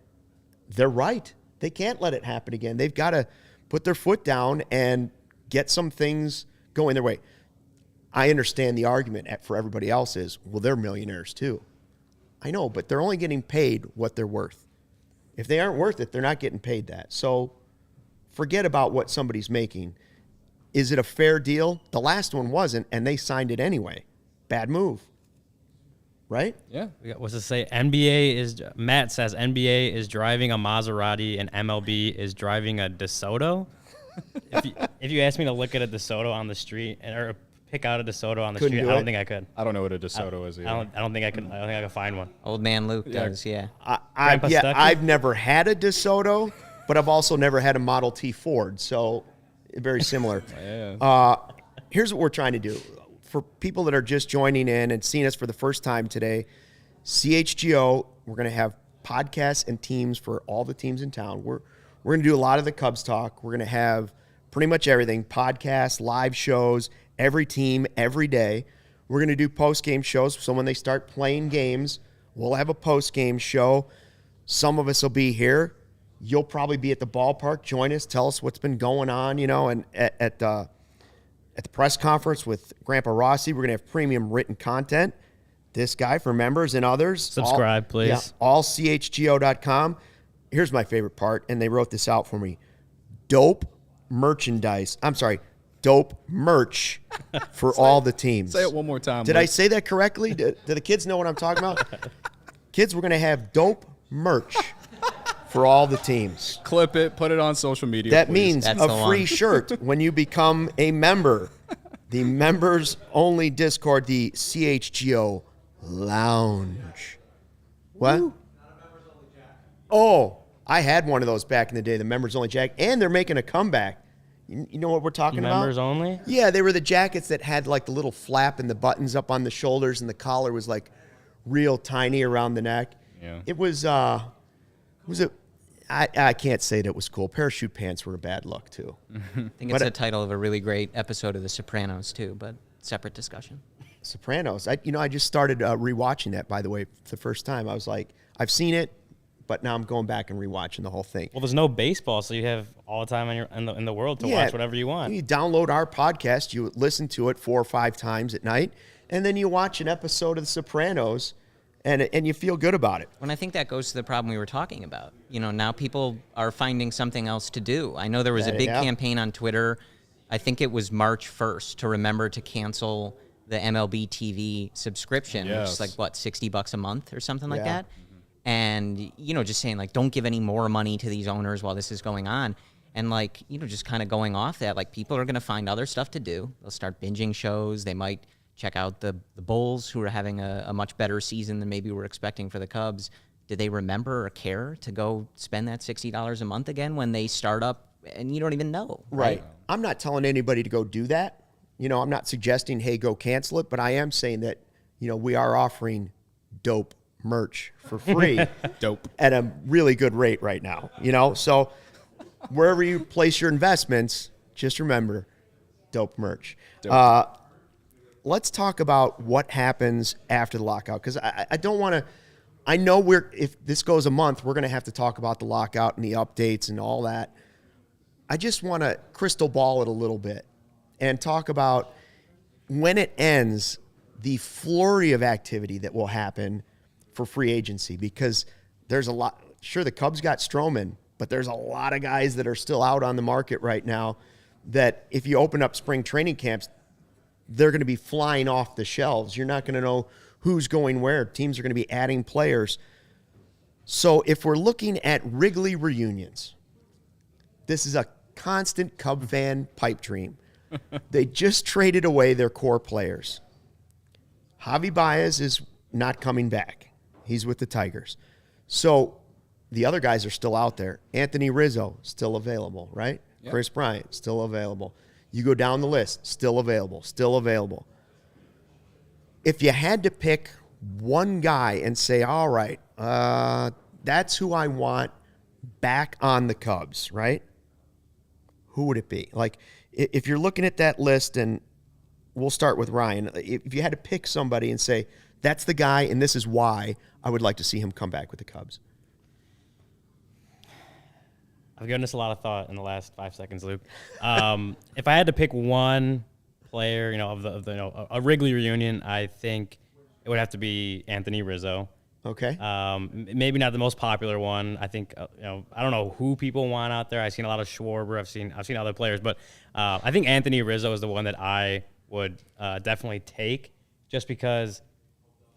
they're right. They can't let it happen again. They've got to put their foot down and get some things going their way. I understand the argument for everybody else is, well, they're millionaires too. I know, but they're only getting paid what they're worth. If they aren't worth it, they're not getting paid that. So forget about what somebody's making. Is it a fair deal? The last one wasn't, and they signed it anyway. Bad move. Right? Yeah. What's it say? Matt says NBA is driving a Maserati and MLB is driving a DeSoto. If you asked me to look at a DeSoto on the street or pick out a DeSoto on the Couldn't street, do I don't it? think I could. I don't know what a DeSoto is either. I don't think I could. I don't think I could find one. Old man Luke does, yeah. Stucky? I've never had a DeSoto, but I've also never had a Model T Ford, so very similar. Yeah. Here's what we're trying to do. For people that are just joining in and seeing us for the first time today, CHGO, we're going to have podcasts and teams for all the teams in town. We're going to do a lot of the Cubs talk. We're going to have pretty much everything, podcasts, live shows, every team, every day. We're going to do post-game shows. So when they start playing games, we'll have a post-game show. Some of us will be here. You'll probably be at the ballpark. Join us. Tell us what's been going on, and at the press conference with Grandpa Rossi, we're going to have premium written content. This guy for members and others. Subscribe, please. Yeah, all CHGO.com. Here's my favorite part, and they wrote this out for me. Dope merchandise. I'm sorry, dope merch for all the teams. Say it one more time. Did I say that correctly? Do the kids know what I'm talking about? Kids, we're going to have dope merch for all the teams. Clip it, put it on social media. That please. means That's a the free one. shirt when you become a member. The members only Discord, the CHGO Lounge. What? Oh, I had one of those back in the day, the members only jacket, and they're making a comeback. You know what we're talking about? Members only? Yeah, they were the jackets that had like the little flap and the buttons up on the shoulders, and the collar was like real tiny around the neck. Yeah. It was I can't say that it was cool. Parachute pants were a bad look too. I think it's the title of a really great episode of The Sopranos, too, but separate discussion. Sopranos. I just started rewatching that, by the way, for the first time. I was like, I've seen it, but now I'm going back and rewatching the whole thing. Well, there's no baseball, so you have all the time in the world to watch whatever you want. You download our podcast, you listen to it 4 or 5 times at night, and then you watch an episode of The Sopranos, and you feel good about it. And I think that goes to the problem we were talking about. Now people are finding something else to do. I know there was a big campaign on Twitter. I think it was March 1st to remember to cancel the MLB TV subscription, which is like, what, $60 a month or something like that? And, just saying, like, don't give any more money to these owners while this is going on. And, like, just kind of going off that, like, people are going to find other stuff to do. They'll start binging shows. They might check out the Bulls, who are having a much better season than maybe we're expecting for the Cubs. Do they remember or care to go spend that $60 a month again when they start up and you don't even know? Right. I'm not telling anybody to go do that. I'm not suggesting, hey, go cancel it, but I am saying that, we are offering dope merch for free. Dope. At a really good rate right now, So wherever you place your investments, just remember, dope merch. Dope. Let's talk about what happens after the lockout, because I don't want to. I know if this goes a month, we're going to have to talk about the lockout and the updates and all that. I just want to crystal ball it a little bit and talk about when it ends, the flurry of activity that will happen for free agency, because there's a lot. Sure, the Cubs got Stroman, but there's a lot of guys that are still out on the market right now that if you open up spring training camps, they're going to be flying off the shelves. You're not going to know who's going where. Teams are going to be adding players. So if we're looking at Wrigley reunions, this is a constant Cub fan pipe dream. They just traded away their core players. Javi Baez is not coming back. He's with the Tigers. So the other guys are still out there. Anthony Rizzo, still available, right? Yep. Chris Bryant, still available. You go down the list, still available, still available. If you had to pick one guy and say, all right, that's who I want back on the Cubs, right? Who would it be? Like, if you're looking at that list, and we'll start with Ryan, if you had to pick somebody and say, that's the guy and this is why I would like to see him come back with the Cubs. I've given this a lot of thought in the last 5 seconds, Luke. If I had to pick one player, of a Wrigley reunion, I think it would have to be Anthony Rizzo. Okay. Maybe not the most popular one. I think I don't know who people want out there. I've seen a lot of Schwarber. I've seen other players, but I think Anthony Rizzo is the one that I would definitely take, just because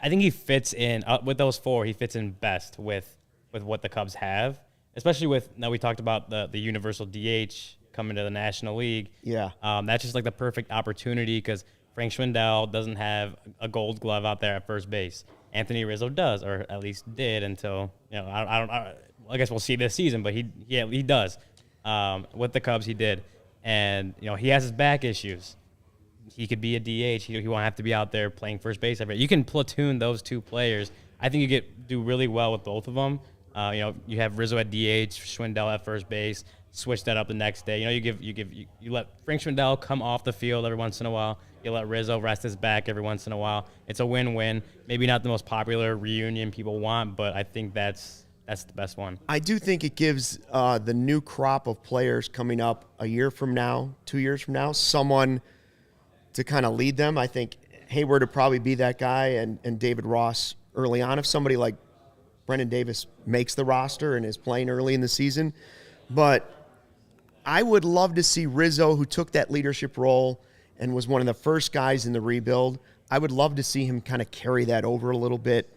I think he fits in with those four. He fits in best with what the Cubs have. Especially now we talked about the universal DH coming to the National League. Yeah. That's just like the perfect opportunity, because Frank Schwindel doesn't have a Gold Glove out there at first base. Anthony Rizzo does, or at least did until, I guess we'll see this season, but he does. With the Cubs, he did. And, he has his back issues. He could be a DH. He won't have to be out there playing first base. You can platoon those two players. I think you do really well with both of them. You have Rizzo at DH, Schwindel at first base. Switch that up the next day. You let Frank Schwindel come off the field every once in a while. You let Rizzo rest his back every once in a while. It's a win-win. Maybe not the most popular reunion people want, but I think that's the best one. I do think it gives the new crop of players coming up a year from now, 2 years from now, someone to kind of lead them. I think Hayward would probably be that guy, and David Ross early on. If somebody like Brendan Davis makes the roster and is playing early in the season. But I would love to see Rizzo, who took that leadership role and was one of the first guys in the rebuild. I would love to see him kind of carry that over a little bit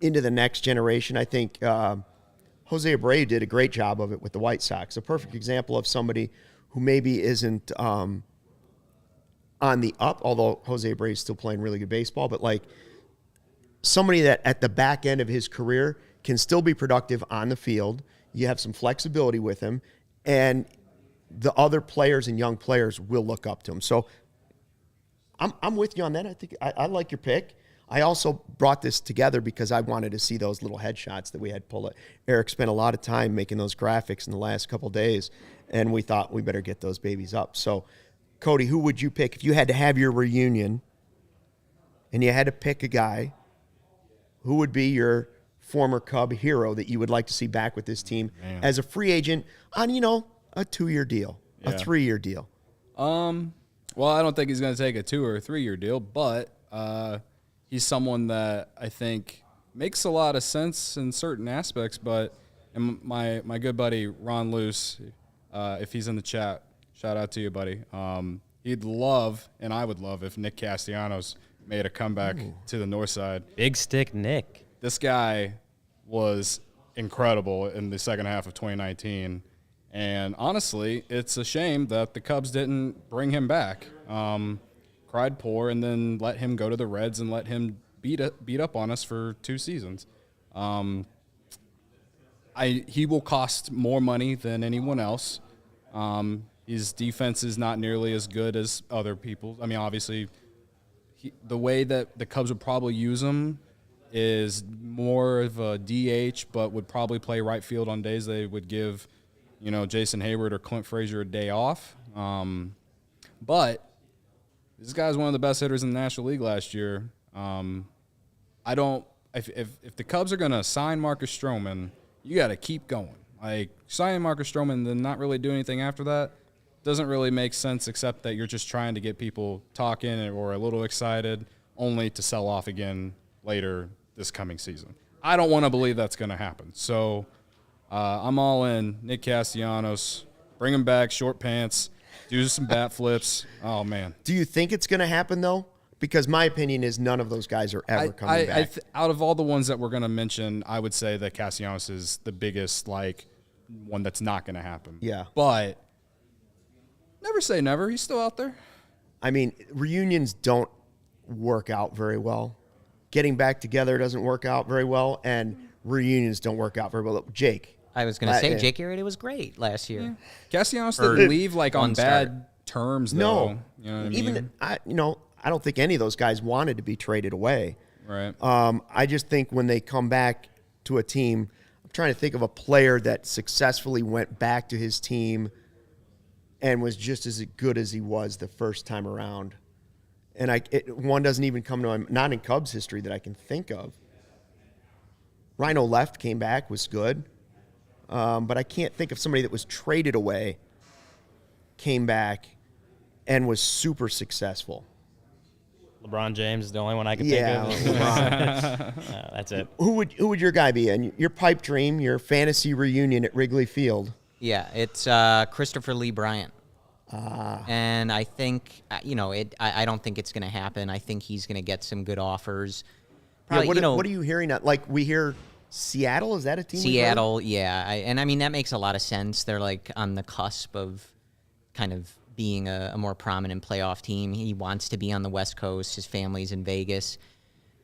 into the next generation. I think Jose Abreu did a great job of it with the White Sox. A perfect example of somebody who maybe isn't on the up, although Jose Abreu is still playing really good baseball, but like somebody that at the back end of his career can still be productive on the field. You have some flexibility with him, and the other players and young players will look up to him. So I'm with you on that. I think I like your pick. I also brought this together because I wanted to see those little headshots that we had pulled. Eric spent a lot of time making those graphics in the last couple of days, and we thought we better get those babies up. So, Cody, who would you pick if you had to have your reunion and you had to pick a guy? Who would be your former Cub hero that you would like to see back with this team as a free agent on, a 2-year deal, a 3-year deal? Well, I don't think he's going to take a 2 or 3 year deal, but he's someone that I think makes a lot of sense in certain aspects, but and my good buddy Ron Luce, if he's in the chat, shout out to you, buddy. He'd love, and I would love, if Nick Castellanos made a comeback to the north side. Big stick Nick. This guy was incredible in the second half of 2019. And honestly, it's a shame that the Cubs didn't bring him back. Cried poor and then let him go to the Reds and let him beat up on us for 2 seasons. He will cost more money than anyone else. His defense is not nearly as good as other people. I mean, obviously, the way that the Cubs would probably use him is more of a DH, but would probably play right field on days they would give, Jason Hayward or Clint Frazier a day off. But this guy's one of the best hitters in the National League last year. If the Cubs are going to sign Marcus Stroman, you got to keep going. Like, signing Marcus Stroman and then not really do anything after that doesn't really make sense, except that you're just trying to get people talking or a little excited, only to sell off again later this coming season. I don't want to believe that's going to happen. So I'm all in. Nick Castellanos, bring him back, short pants, do some bat flips. Oh, man. Do you think it's going to happen, though? Because my opinion is none of those guys are ever coming back. Out of all the ones that we're going to mention, I would say that Castellanos is the biggest, one that's not going to happen. Yeah. But never say never. He's still out there. I mean, reunions don't work out very well. Getting back together doesn't work out very well, and reunions don't work out very well. Jake. I was going to say, Jake Arrieta was great last year. Yeah. Castellanos didn't leave on bad terms, though. No. You know what I Even, mean? I don't think any of those guys wanted to be traded away. Right. I just think when they come back to a team, I'm trying to think of a player that successfully went back to his team and was just as good as he was the first time around. And one doesn't even come to mind, not in Cubs history that I can think of. Rhino left, came back, was good. But I can't think of somebody that was traded away, came back, and was super successful. LeBron James is the only one I can think of. LeBron. That's it. Who would your guy be? And your pipe dream, your fantasy reunion at Wrigley Field? Yeah, it's Christopher Lee Bryant. And I think, I don't think it's going to happen. I think he's going to get some good offers. Probably, what are you hearing? Like, we hear Seattle? Is that a team? Seattle, yeah. That makes a lot of sense. They're on the cusp of kind of being a more prominent playoff team. He wants to be on the West Coast. His family's in Vegas.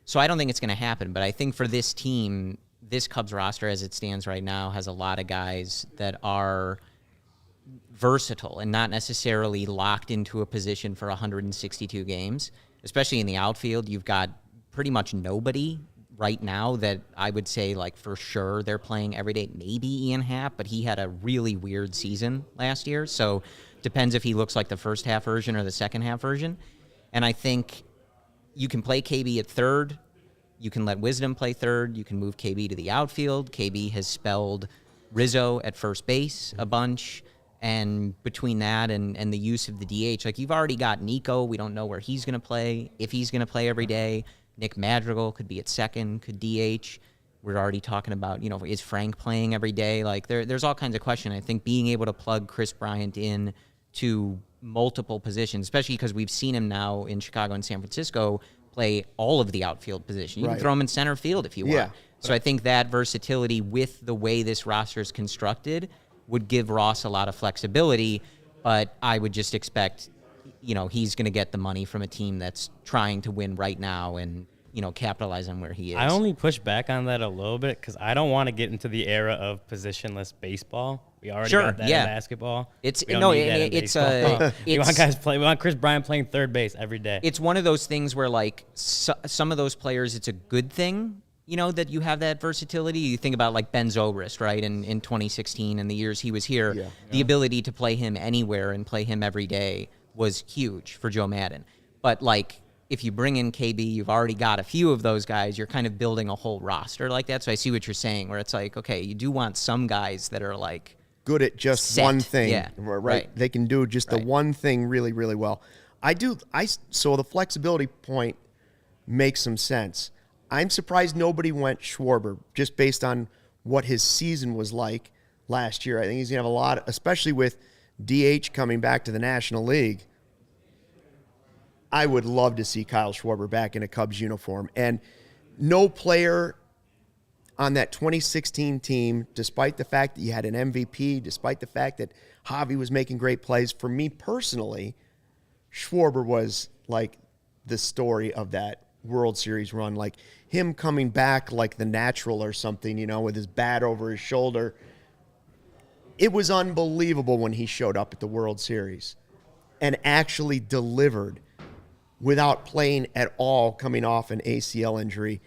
So I don't think it's going to happen. But I think for this team, this Cubs roster as it stands right now has a lot of guys that are versatile and not necessarily locked into a position for 162 games. Especially in the outfield, you've got pretty much nobody right now that I would say for sure they're playing every day. Maybe Ian Happ, but he had a really weird season last year. So depends if he looks like the first half version or the second half version. And I think you can play KB at third. You can let Wisdom play third. You can move KB to the outfield. KB has spelled Rizzo at first base a bunch. And between that and the use of the DH, you've already got Nico. We don't know where he's going to play, if he's going to play every day. Nick Madrigal could be at second, could DH. We're already talking about, is Frank playing every day? There's all kinds of questions. I think being able to plug Chris Bryant in to multiple positions, especially because we've seen him now in Chicago and San Francisco play all of the outfield positions. You can throw him in center field if you want. Yeah. So I think that versatility with the way this roster is constructed would give Ross a lot of flexibility, but I would just expect, he's going to get the money from a team that's trying to win right now and, capitalize on where he is. I only push back on that a little bit because I don't want to get into the era of positionless baseball. We already got that in basketball. We want Chris Bryant playing third base every day. It's one of those things where some of those players, it's a good thing, that you have that versatility. You think about Ben Zobrist, right? In 2016 and the years he was here, the ability to play him anywhere and play him every day was huge for Joe Maddon. But if you bring in KB, you've already got a few of those guys. You're kind of building a whole roster like that. So I see what you're saying, where it's okay, you do want some guys that are good at just set. one thing. Yeah. Right. They can do just the one thing really, really well. So the flexibility point makes some sense. I'm surprised nobody went Schwarber just based on what his season was like last year. I think he's going to have a lot, especially with DH coming back to the National League. I would love to see Kyle Schwarber back in a Cubs uniform. And no player on that 2016 team, despite the fact that you had an MVP, despite the fact that Javi was making great plays, for me personally, Schwarber was like the story of that World Series run. Like him coming back like the natural or something, you know, with his bat over his shoulder. It was unbelievable when he showed up at the World Series and actually delivered without playing at all coming off an ACL injury.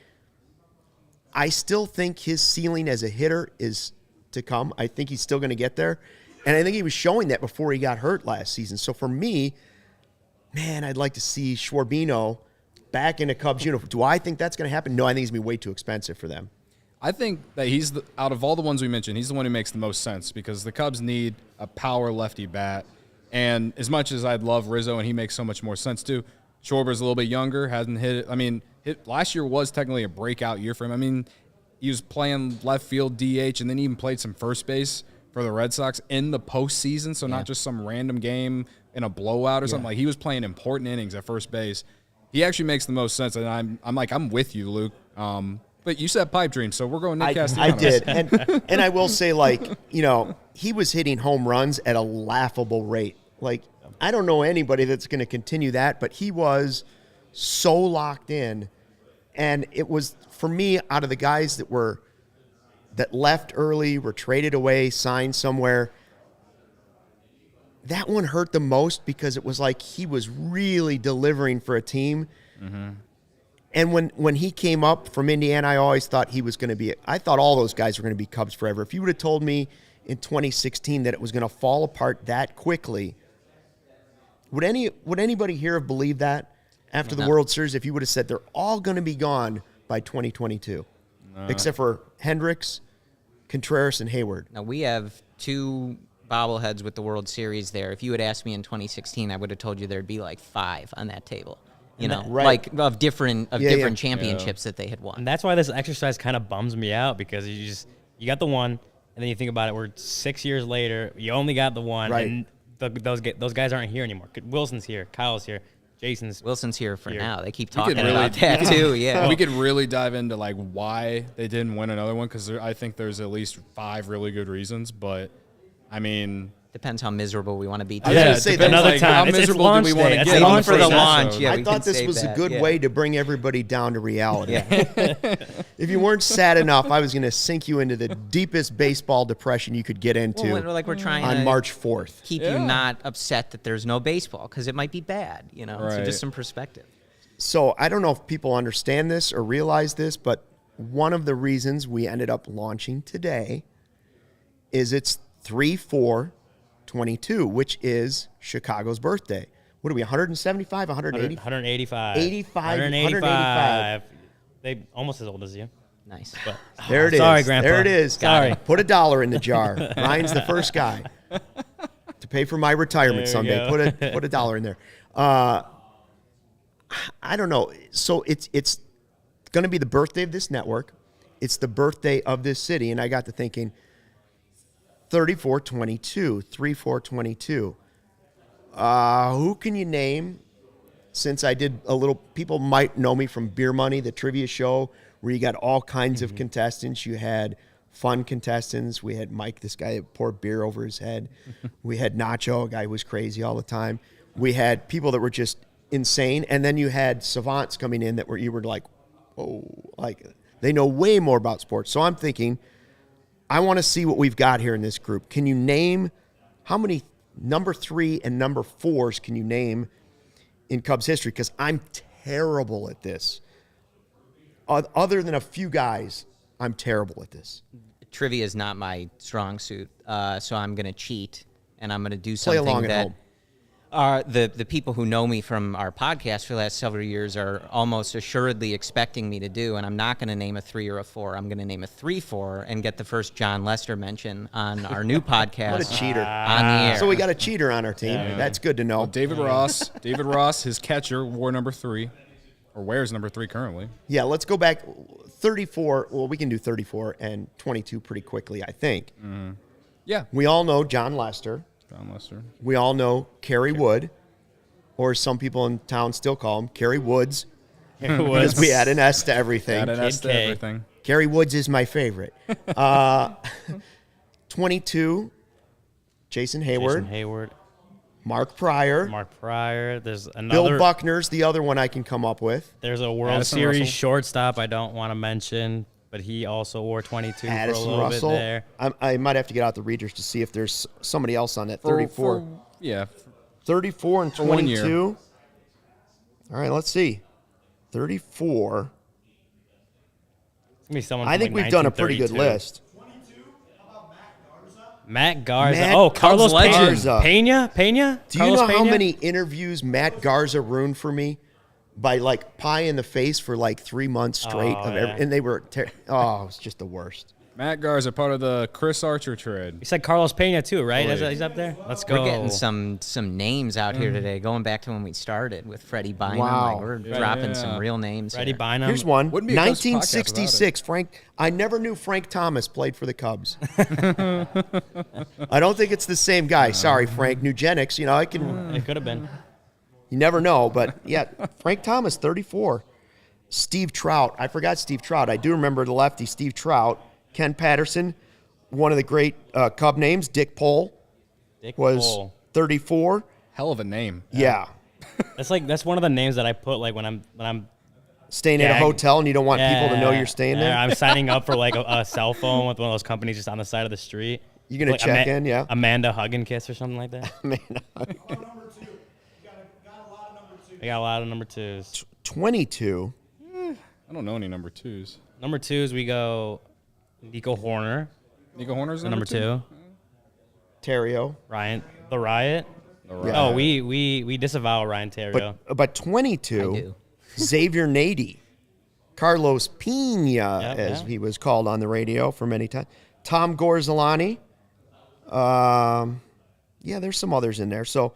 I still think his ceiling as a hitter is to come. I think he's still going to get there. And I think he was showing that before he got hurt last season. So for me, man, I'd like to see Schwarbino back in a Cubs uniform. Do I think that's going to happen? No, I think he's going to be way too expensive for them. I think that he's out of all the ones we mentioned, he's the one who makes the most sense because the Cubs need a power lefty bat. And as much as I'd love Rizzo and he makes so much more sense too, Schwarber's a little bit younger, hasn't hit it. I mean, last year was technically a breakout year for him. I mean, he was playing left field DH and then even played some first base for the Red Sox in the postseason, so not just some random game in a blowout or something. Like he was playing important innings at first base. He actually makes the most sense, and I'm with you, Luke. But you said pipe dream, so we're going Nick Castellanos. I did, and I will say, like, you know, he was hitting home runs at a laughable rate. Like, I don't know anybody that's going to continue that, but he was so locked in, and it was, for me, out of the guys that left early, were traded away, signed somewhere, that one hurt the most because it was like he was really delivering for a team. Mm-hmm. And when he came up from Indiana, I always thought he was going to be – I thought all those guys were going to be Cubs forever. If you would have told me in 2016 that it was going to fall apart that quickly, would anybody here have believed that after the World Series if you would have said they're all going to be gone by 2022, except for Hendricks, Contreras, and Hayward? Now, we have two bobbleheads with the World Series there. If you had asked me in 2016, I would have told you there'd be like 5 on that table. You know, like of different championships that they had won. And that's why this exercise kind of bums me out because you got the one, and then you think about it. We're 6 years later. You only got the one, and those guys aren't here anymore. Wilson's here, Kyle's here, Wilson's here for now. They keep talking about that too. Yeah, we could really dive into like why they didn't win another one because I think there's at least 5 really good reasons. But I mean. Depends how miserable we want to be. I was going to say another time. How miserable do we want to get on for the launch? Yeah, I thought this was a good way to bring everybody down to reality. Yeah. If you weren't sad enough, I was going to sink you into the deepest baseball depression you could get into. Well, like we're trying on to March 4th. Keep you not upset that there's no baseball because it might be bad. You know, so just some perspective. So I don't know if people understand this or realize this, but one of the reasons we ended up launching today is it's 3/4/22, which is Chicago's birthday. What are we, 175, 180? 185. 185. They almost as old as you. Nice. But, there it is. Sorry, Grandpa. There it is. Sorry. Put $1 in the jar. Ryan's the first guy to pay for my retirement someday. Put $1 in there. I don't know. So it's going to be the birthday of this network. It's the birthday of this city. And I got to thinking, 34-22, 3-4-22. Who can you name? Since I did a little, people might know me from Beer Money, the trivia show, where you got all kinds of contestants. You had fun contestants. We had Mike, this guy that poured beer over his head. We had Nacho, a guy who was crazy all the time. We had people that were just insane. And then you had savants coming in that you were like, whoa, like they know way more about sports. So I'm thinking, I want to see what we've got here in this group. Can you name how many number 3 and number 4s can you name in Cubs history? Because I'm terrible at this. Other than a few guys, I'm terrible at this. Trivia is not my strong suit, so I'm going to cheat, and I'm going to do something Play along at home. The people who know me from our podcast for the last several years are almost assuredly expecting me to do, and I'm not going to name a 3 or a 4. I'm going to name a 3-4 and get the first John Lester mention on our new podcast. What a cheater. On the air. So we got a cheater on our team. Yeah. That's good to know. Well, David Ross, his catcher, wore number 3. Or wears number 3 currently. Yeah, let's go back 34. Well, we can do 34 and 22 pretty quickly, I think. Yeah. We all know John Lester. John Lester. We all know Kerry Wood, or some people in town still call him Kerry Woods, because we add an S to everything. Add an S to K. everything. Kerry Woods is my favorite. 22, Jason Hayward. Jason Hayward. Mark Pryor. Mark Pryor. There's Bill another. Buckner's the other one I can come up with. There's a World Addison Series Russell. shortstop I don't want to mention, but he also wore 22 Addison for a little Russell. bit there. I might have to get out the readers to see if there's somebody else on that. For- 34. yeah. 34 and For 1 year. 22. All right, let's see. 34. It's gonna be someone. I from think like we've done a pretty good 1932. list. 22. How about Matt Garza? Matt Garza. Matt Oh, Carlos legend. Pena. Pena. Do you Carlos know how Pena? many interviews Matt Garza ruined for me by like pie in the face for like 3 months straight? Oh, yeah. And they were, it was just the worst. Matt Garza, part of the Chris Archer trade. You said Carlos Pena too, right? Oh, yeah. He's up there. Let's go. We're getting some names out here today, going back to when we started with Freddie Bynum. Wow. Like, we're Yeah. dropping Yeah. some real names Freddie here. Bynum. Here's one. Wouldn't be a Cubs podcast 1966. Frank. I never knew Frank Thomas played for the Cubs. I don't think it's the same guy. Sorry, Frank. Nugenics. You know, I can. It could have been. You never know, but yeah, Frank Thomas, 34. Steve Trout. I forgot Steve Trout. I do remember the lefty, Steve Trout. Ken Patterson, one of the great Cub names. Dick Pole Dick was Cole. 34. Hell of a name. Yeah. That's one of the names that I put like when I'm Staying at a Yeah, hotel and you don't want people to know you're staying there. I'm signing up for like a cell phone with one of those companies just on the side of the street. You gonna Like check in? Yeah. Amanda Hug and Kiss or something like that. Man, Oh, number 2. You got a lot of number 2. I got a lot of number 2s. 22. I don't know any number 2s. Number 2s we go Nico Horner, Nico Horner's number 2. Terrio. Ryan the Riot. Yeah. Oh, we disavow Ryan Terrio. But I 22, do. Xavier Nady, Carlos Pena, Yep, as yeah. he was called on the radio for many times, Tom Gorzolani. Yeah, there's some others in there. So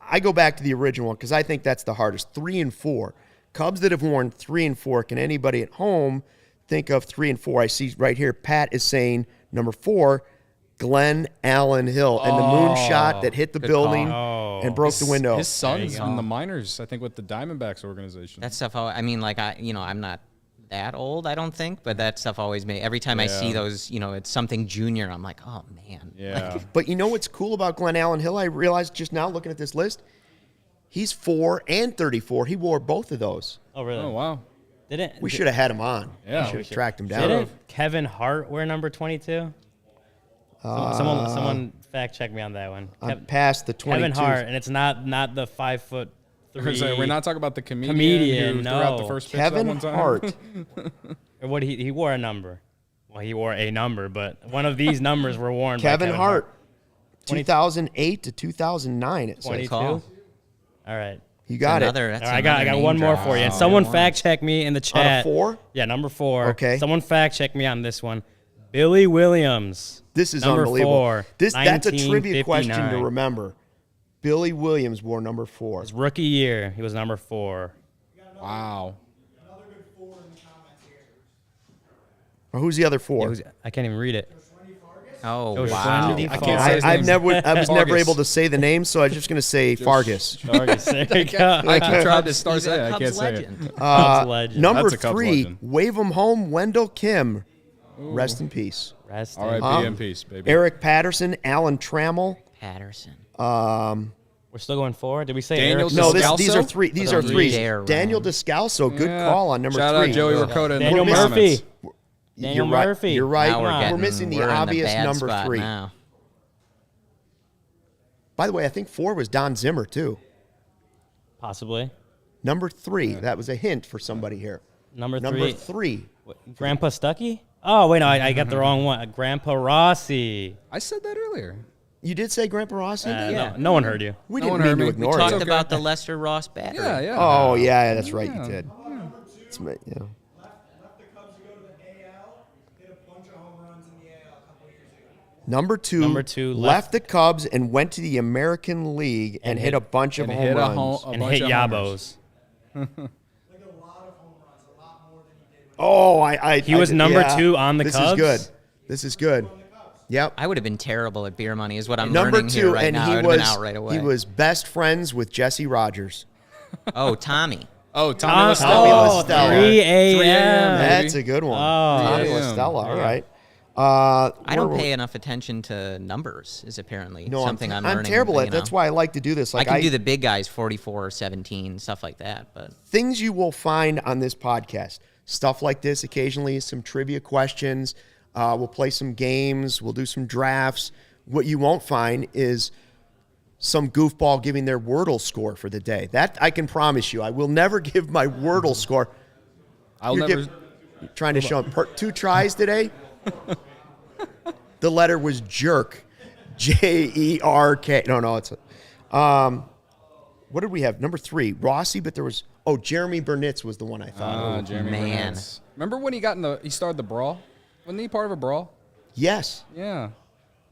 I go back to the original one because I think that's the hardest. 3 and 4. Cubs that have worn 3 and 4. Can anybody at home think of 3 and 4? I see right here, Pat is saying number 4, Glenn Allen Hill, and the moonshot that hit the good building call. and broke the window. His son's go. in the minors, I think, with the Diamondbacks organization. That stuff, I mean, like, I'm not that old, I don't think, but that stuff always made, every time I see Yeah. those, it's something junior, I'm like, oh, man. Yeah. But you know what's cool about Glenn Allen Hill? I realized just now looking at this list, he's 4 and 34. He wore both of those. Oh, really? Oh, wow. Didn't We should have had him on. Yeah. We should have tracked him down. Didn't Kevin Hart wear number 22? Someone fact check me on that one. I'm past the 22. Kevin Hart, and it's not the 5'3". We're not talking about the comedian, Comedian, who threw out the no. first pitch that Kevin one time. Hart. Or what he wore a number. Well, he wore a number, but one of these numbers were worn by Kevin Hart. 20 2008 to 2009, it says. 22. call. All right. You got Another, it. that's All right, I got another one name more drop. for you. And Wow. someone Good fact ones. check me in the Out chat. of 4? Yeah, number 4. Okay. Someone fact check me on this one. Billy Williams. This is number unbelievable. 4, That's a trivia question to 1959. remember. Billy Williams wore number 4. His rookie year, he was number 4. Wow. Another good 4 in the comments here. Or who's the other 4? I can't even read it. Oh, It was wow. Randy I can't say his I name. was never Fargus. able to say the name, so I was just going to say Fargus. Fargus, there you go. I keep trying to He's start a saying it. I Cubs can't say it. legend. Cubs legend. Number That's a Cubs 3, legend. wave him home, Wendell Kim. Rest in peace. Rest in R.I.P. in peace, baby. Eric Patterson, Alan Trammell. Patterson. We're still going 4. Did we say Daniel Eric? No, Descalso? these are 3. These are Don't 3. dare Daniel run. Descalso, good Yeah. call on number Shout 3. out Joey Ricotta in Daniel the Murphy. comments. Daniel You're right. Murphy. You're right. Now We're getting- missing the we're in obvious bad number spot 3. now. By the way, I think 4 was Don Zimmer too. Possibly. Number 3. That was a hint for somebody here. Number 3. Number 3. Grandpa Stuckey? Oh, wait, no, I got the wrong one. Grandpa Rossi. I said that earlier. You did say Grandpa Rossi? Yeah. No one heard you. We No didn't one mean heard to me. ignore We it. Talked okay. about the Lester Ross battery. Yeah, yeah. Oh, yeah, that's right. You did. Number 2, It's my- yeah. left the Cubs to go to the AL. Hit a bunch of home runs in the AL a couple years ago. Number 2 left left the Cubs and went to the American League and hit a bunch of And home hit a runs. home- a And bunch hit of homers. Yabos. Like a Oh, He was number 2 on the this Cubs. This is good. This is good. Yep. I would have been terrible at beer money, is what I'm Number learning 2, here right and now. he I would have been out right away. he was best friends with Jesse Rogers. Oh, Tommy. Oh, Tommy Tommy LaStella. LaStella. 3 3 a.m. That's a good one. Tommy 3 a.m. LaStella. All right. I don't pay enough attention to numbers, is apparently something I'm learning. I'm terrible at you it. That's know. why I like to do this. I Like can do the big guys, 44, 17, stuff like that. But things you will find on this podcast, stuff like this occasionally, some trivia questions. We'll play some games. We'll do some drafts. What you won't find is some goofball giving their Wordle score for the day. That I can promise you. I will never give my Wordle score. You're trying to show him 2 tries today. The letter was jerk. Jerk. No, it's what did we have? Number 3, Rossi, but there was Jeremy Burnitz was the one I thought. Jeremy man. Burnitz. Remember when he started the brawl? Wasn't he part of a brawl? Yes. Yeah.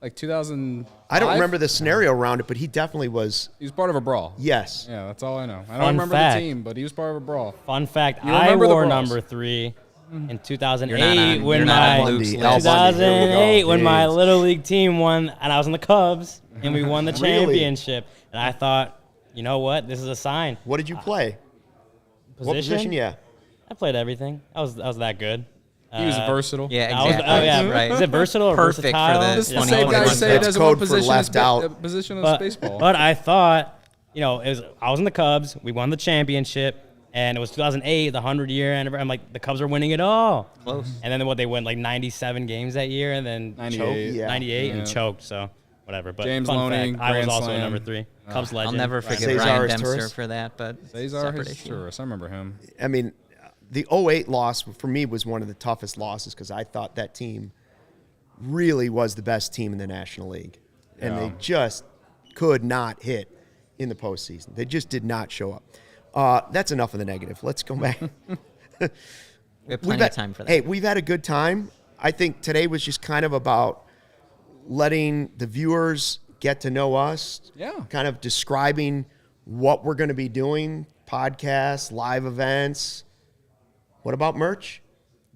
Like 2000. I don't remember the scenario around it, but he definitely was. He was part of a brawl. Yes. Yeah, that's all I know. I Fun don't remember fact. the team, but he was part of a brawl. Fun fact, You I remember the wore brawls. number 3 in You're not 2008 on- when you're not my on Luke's list. Al Bundy, here we go. 2008 when my Jeez. little league team won, and I was in the Cubs, and we won the Really? championship. And I thought, you know what? This is a sign. What did you play? Position? What position? Yeah. I played everything. I was that good. He was versatile. yeah, I was, exactly. oh yeah, Right. Is it versatile or Perfect for versatile? the This is the 20, same guy 21 say it That's as code one for position left as out. position as But, baseball. but I thought, I was in the Cubs. We won the championship, and it was 2008, the 100-year anniversary. I'm like, the Cubs are winning it all. Close. And then they won like 97 games that year, and then 98. choked, Yeah. 98 Yeah. and choked. So whatever. But James fun Loney, fact, I was Grand also Slam. number 3. Cubs legend. I'll never Ryan forgive Cesar Ryan is Dempster tourist. for that, but Cesar separate is issue. tourist. I remember him. I mean, the 08 loss for me was one of the toughest losses because I thought that team really was the best team in the National League. And Yeah. they just could not hit in the postseason. They just did not show up. That's enough of the negative. Let's go back. We have plenty of time for that. Hey, we've had a good time. I think today was just kind of about letting the viewers get to know us. Yeah. Kind of describing what we're going to be doing, podcasts, live events. What about merch?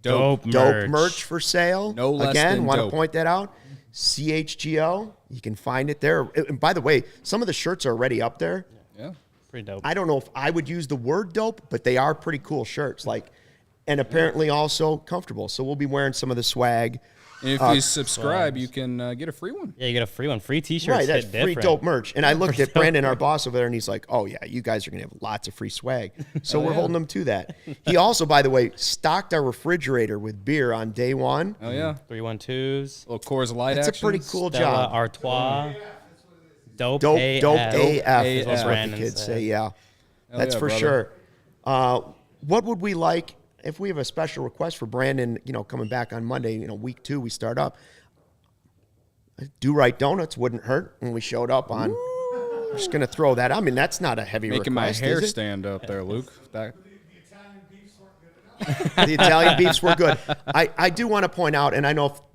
Dope Merch for sale. No less Again, than want to dope. point that out. CHGO. You can find it there. And by the way, some of the shirts are already up there. Yeah. Pretty dope. I don't know if I would use the word dope, but they are pretty cool shirts. And apparently also comfortable. So we'll be wearing some of the swag. And if you subscribe, you can get a free one. Yeah, you get a free one. Free T-shirts. Right, that's hit free different. dope merch. And I looked at Brandon, our boss over there, and he's like, oh, yeah, you guys are going to have lots of free swag. So we're holding them to that. He also, by the way, stocked our refrigerator with beer on day one. Oh, yeah. 312s. Little Coors Light That's a action. pretty cool Stella job. Artois. Dope. Dope AF. AF is what the Brandon kids said. say, yeah. That's yeah, for brother. sure. What would we like if we have a special request for Brandon, coming back on Monday, week 2, we start up. Do Right Donuts wouldn't hurt when we showed up on. I'm just going to throw that. I mean, that's not a heavy Making request, my hair is it? stand up there, Luke. That, The Italian beefs were good. I do want to point out, and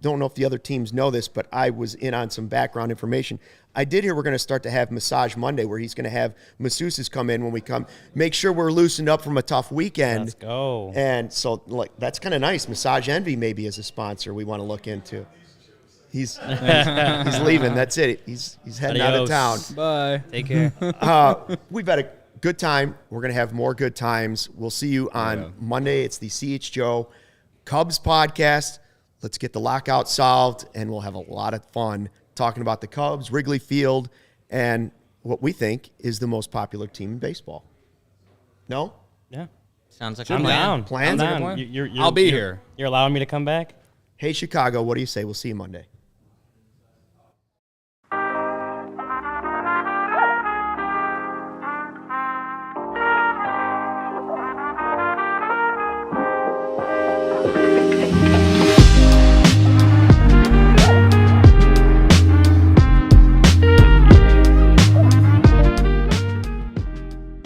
don't know if the other teams know this, but I was in on some background information. I did hear we're going to start to have Massage Monday, where he's going to have masseuses come in when we come. Make sure we're loosened up from a tough weekend. Let's go. And so, that's kind of nice. Massage Envy maybe is a sponsor we want to look into. He's leaving. That's it. He's heading out of town. Adios. bye. Take care. We've had a good time. We're going to have more good times. We'll see you on Monday. It's the CHGO Cubs podcast. Let's get the lockout solved, and we'll have a lot of fun talking about the Cubs, Wrigley Field, and what we think is the most popular team in baseball. No? Yeah. Sounds like I'm a plan. down. Plans? I'm down. Plan? You're I'll be here. You're allowing me to come back? Hey, Chicago, what do you say? We'll see you Monday.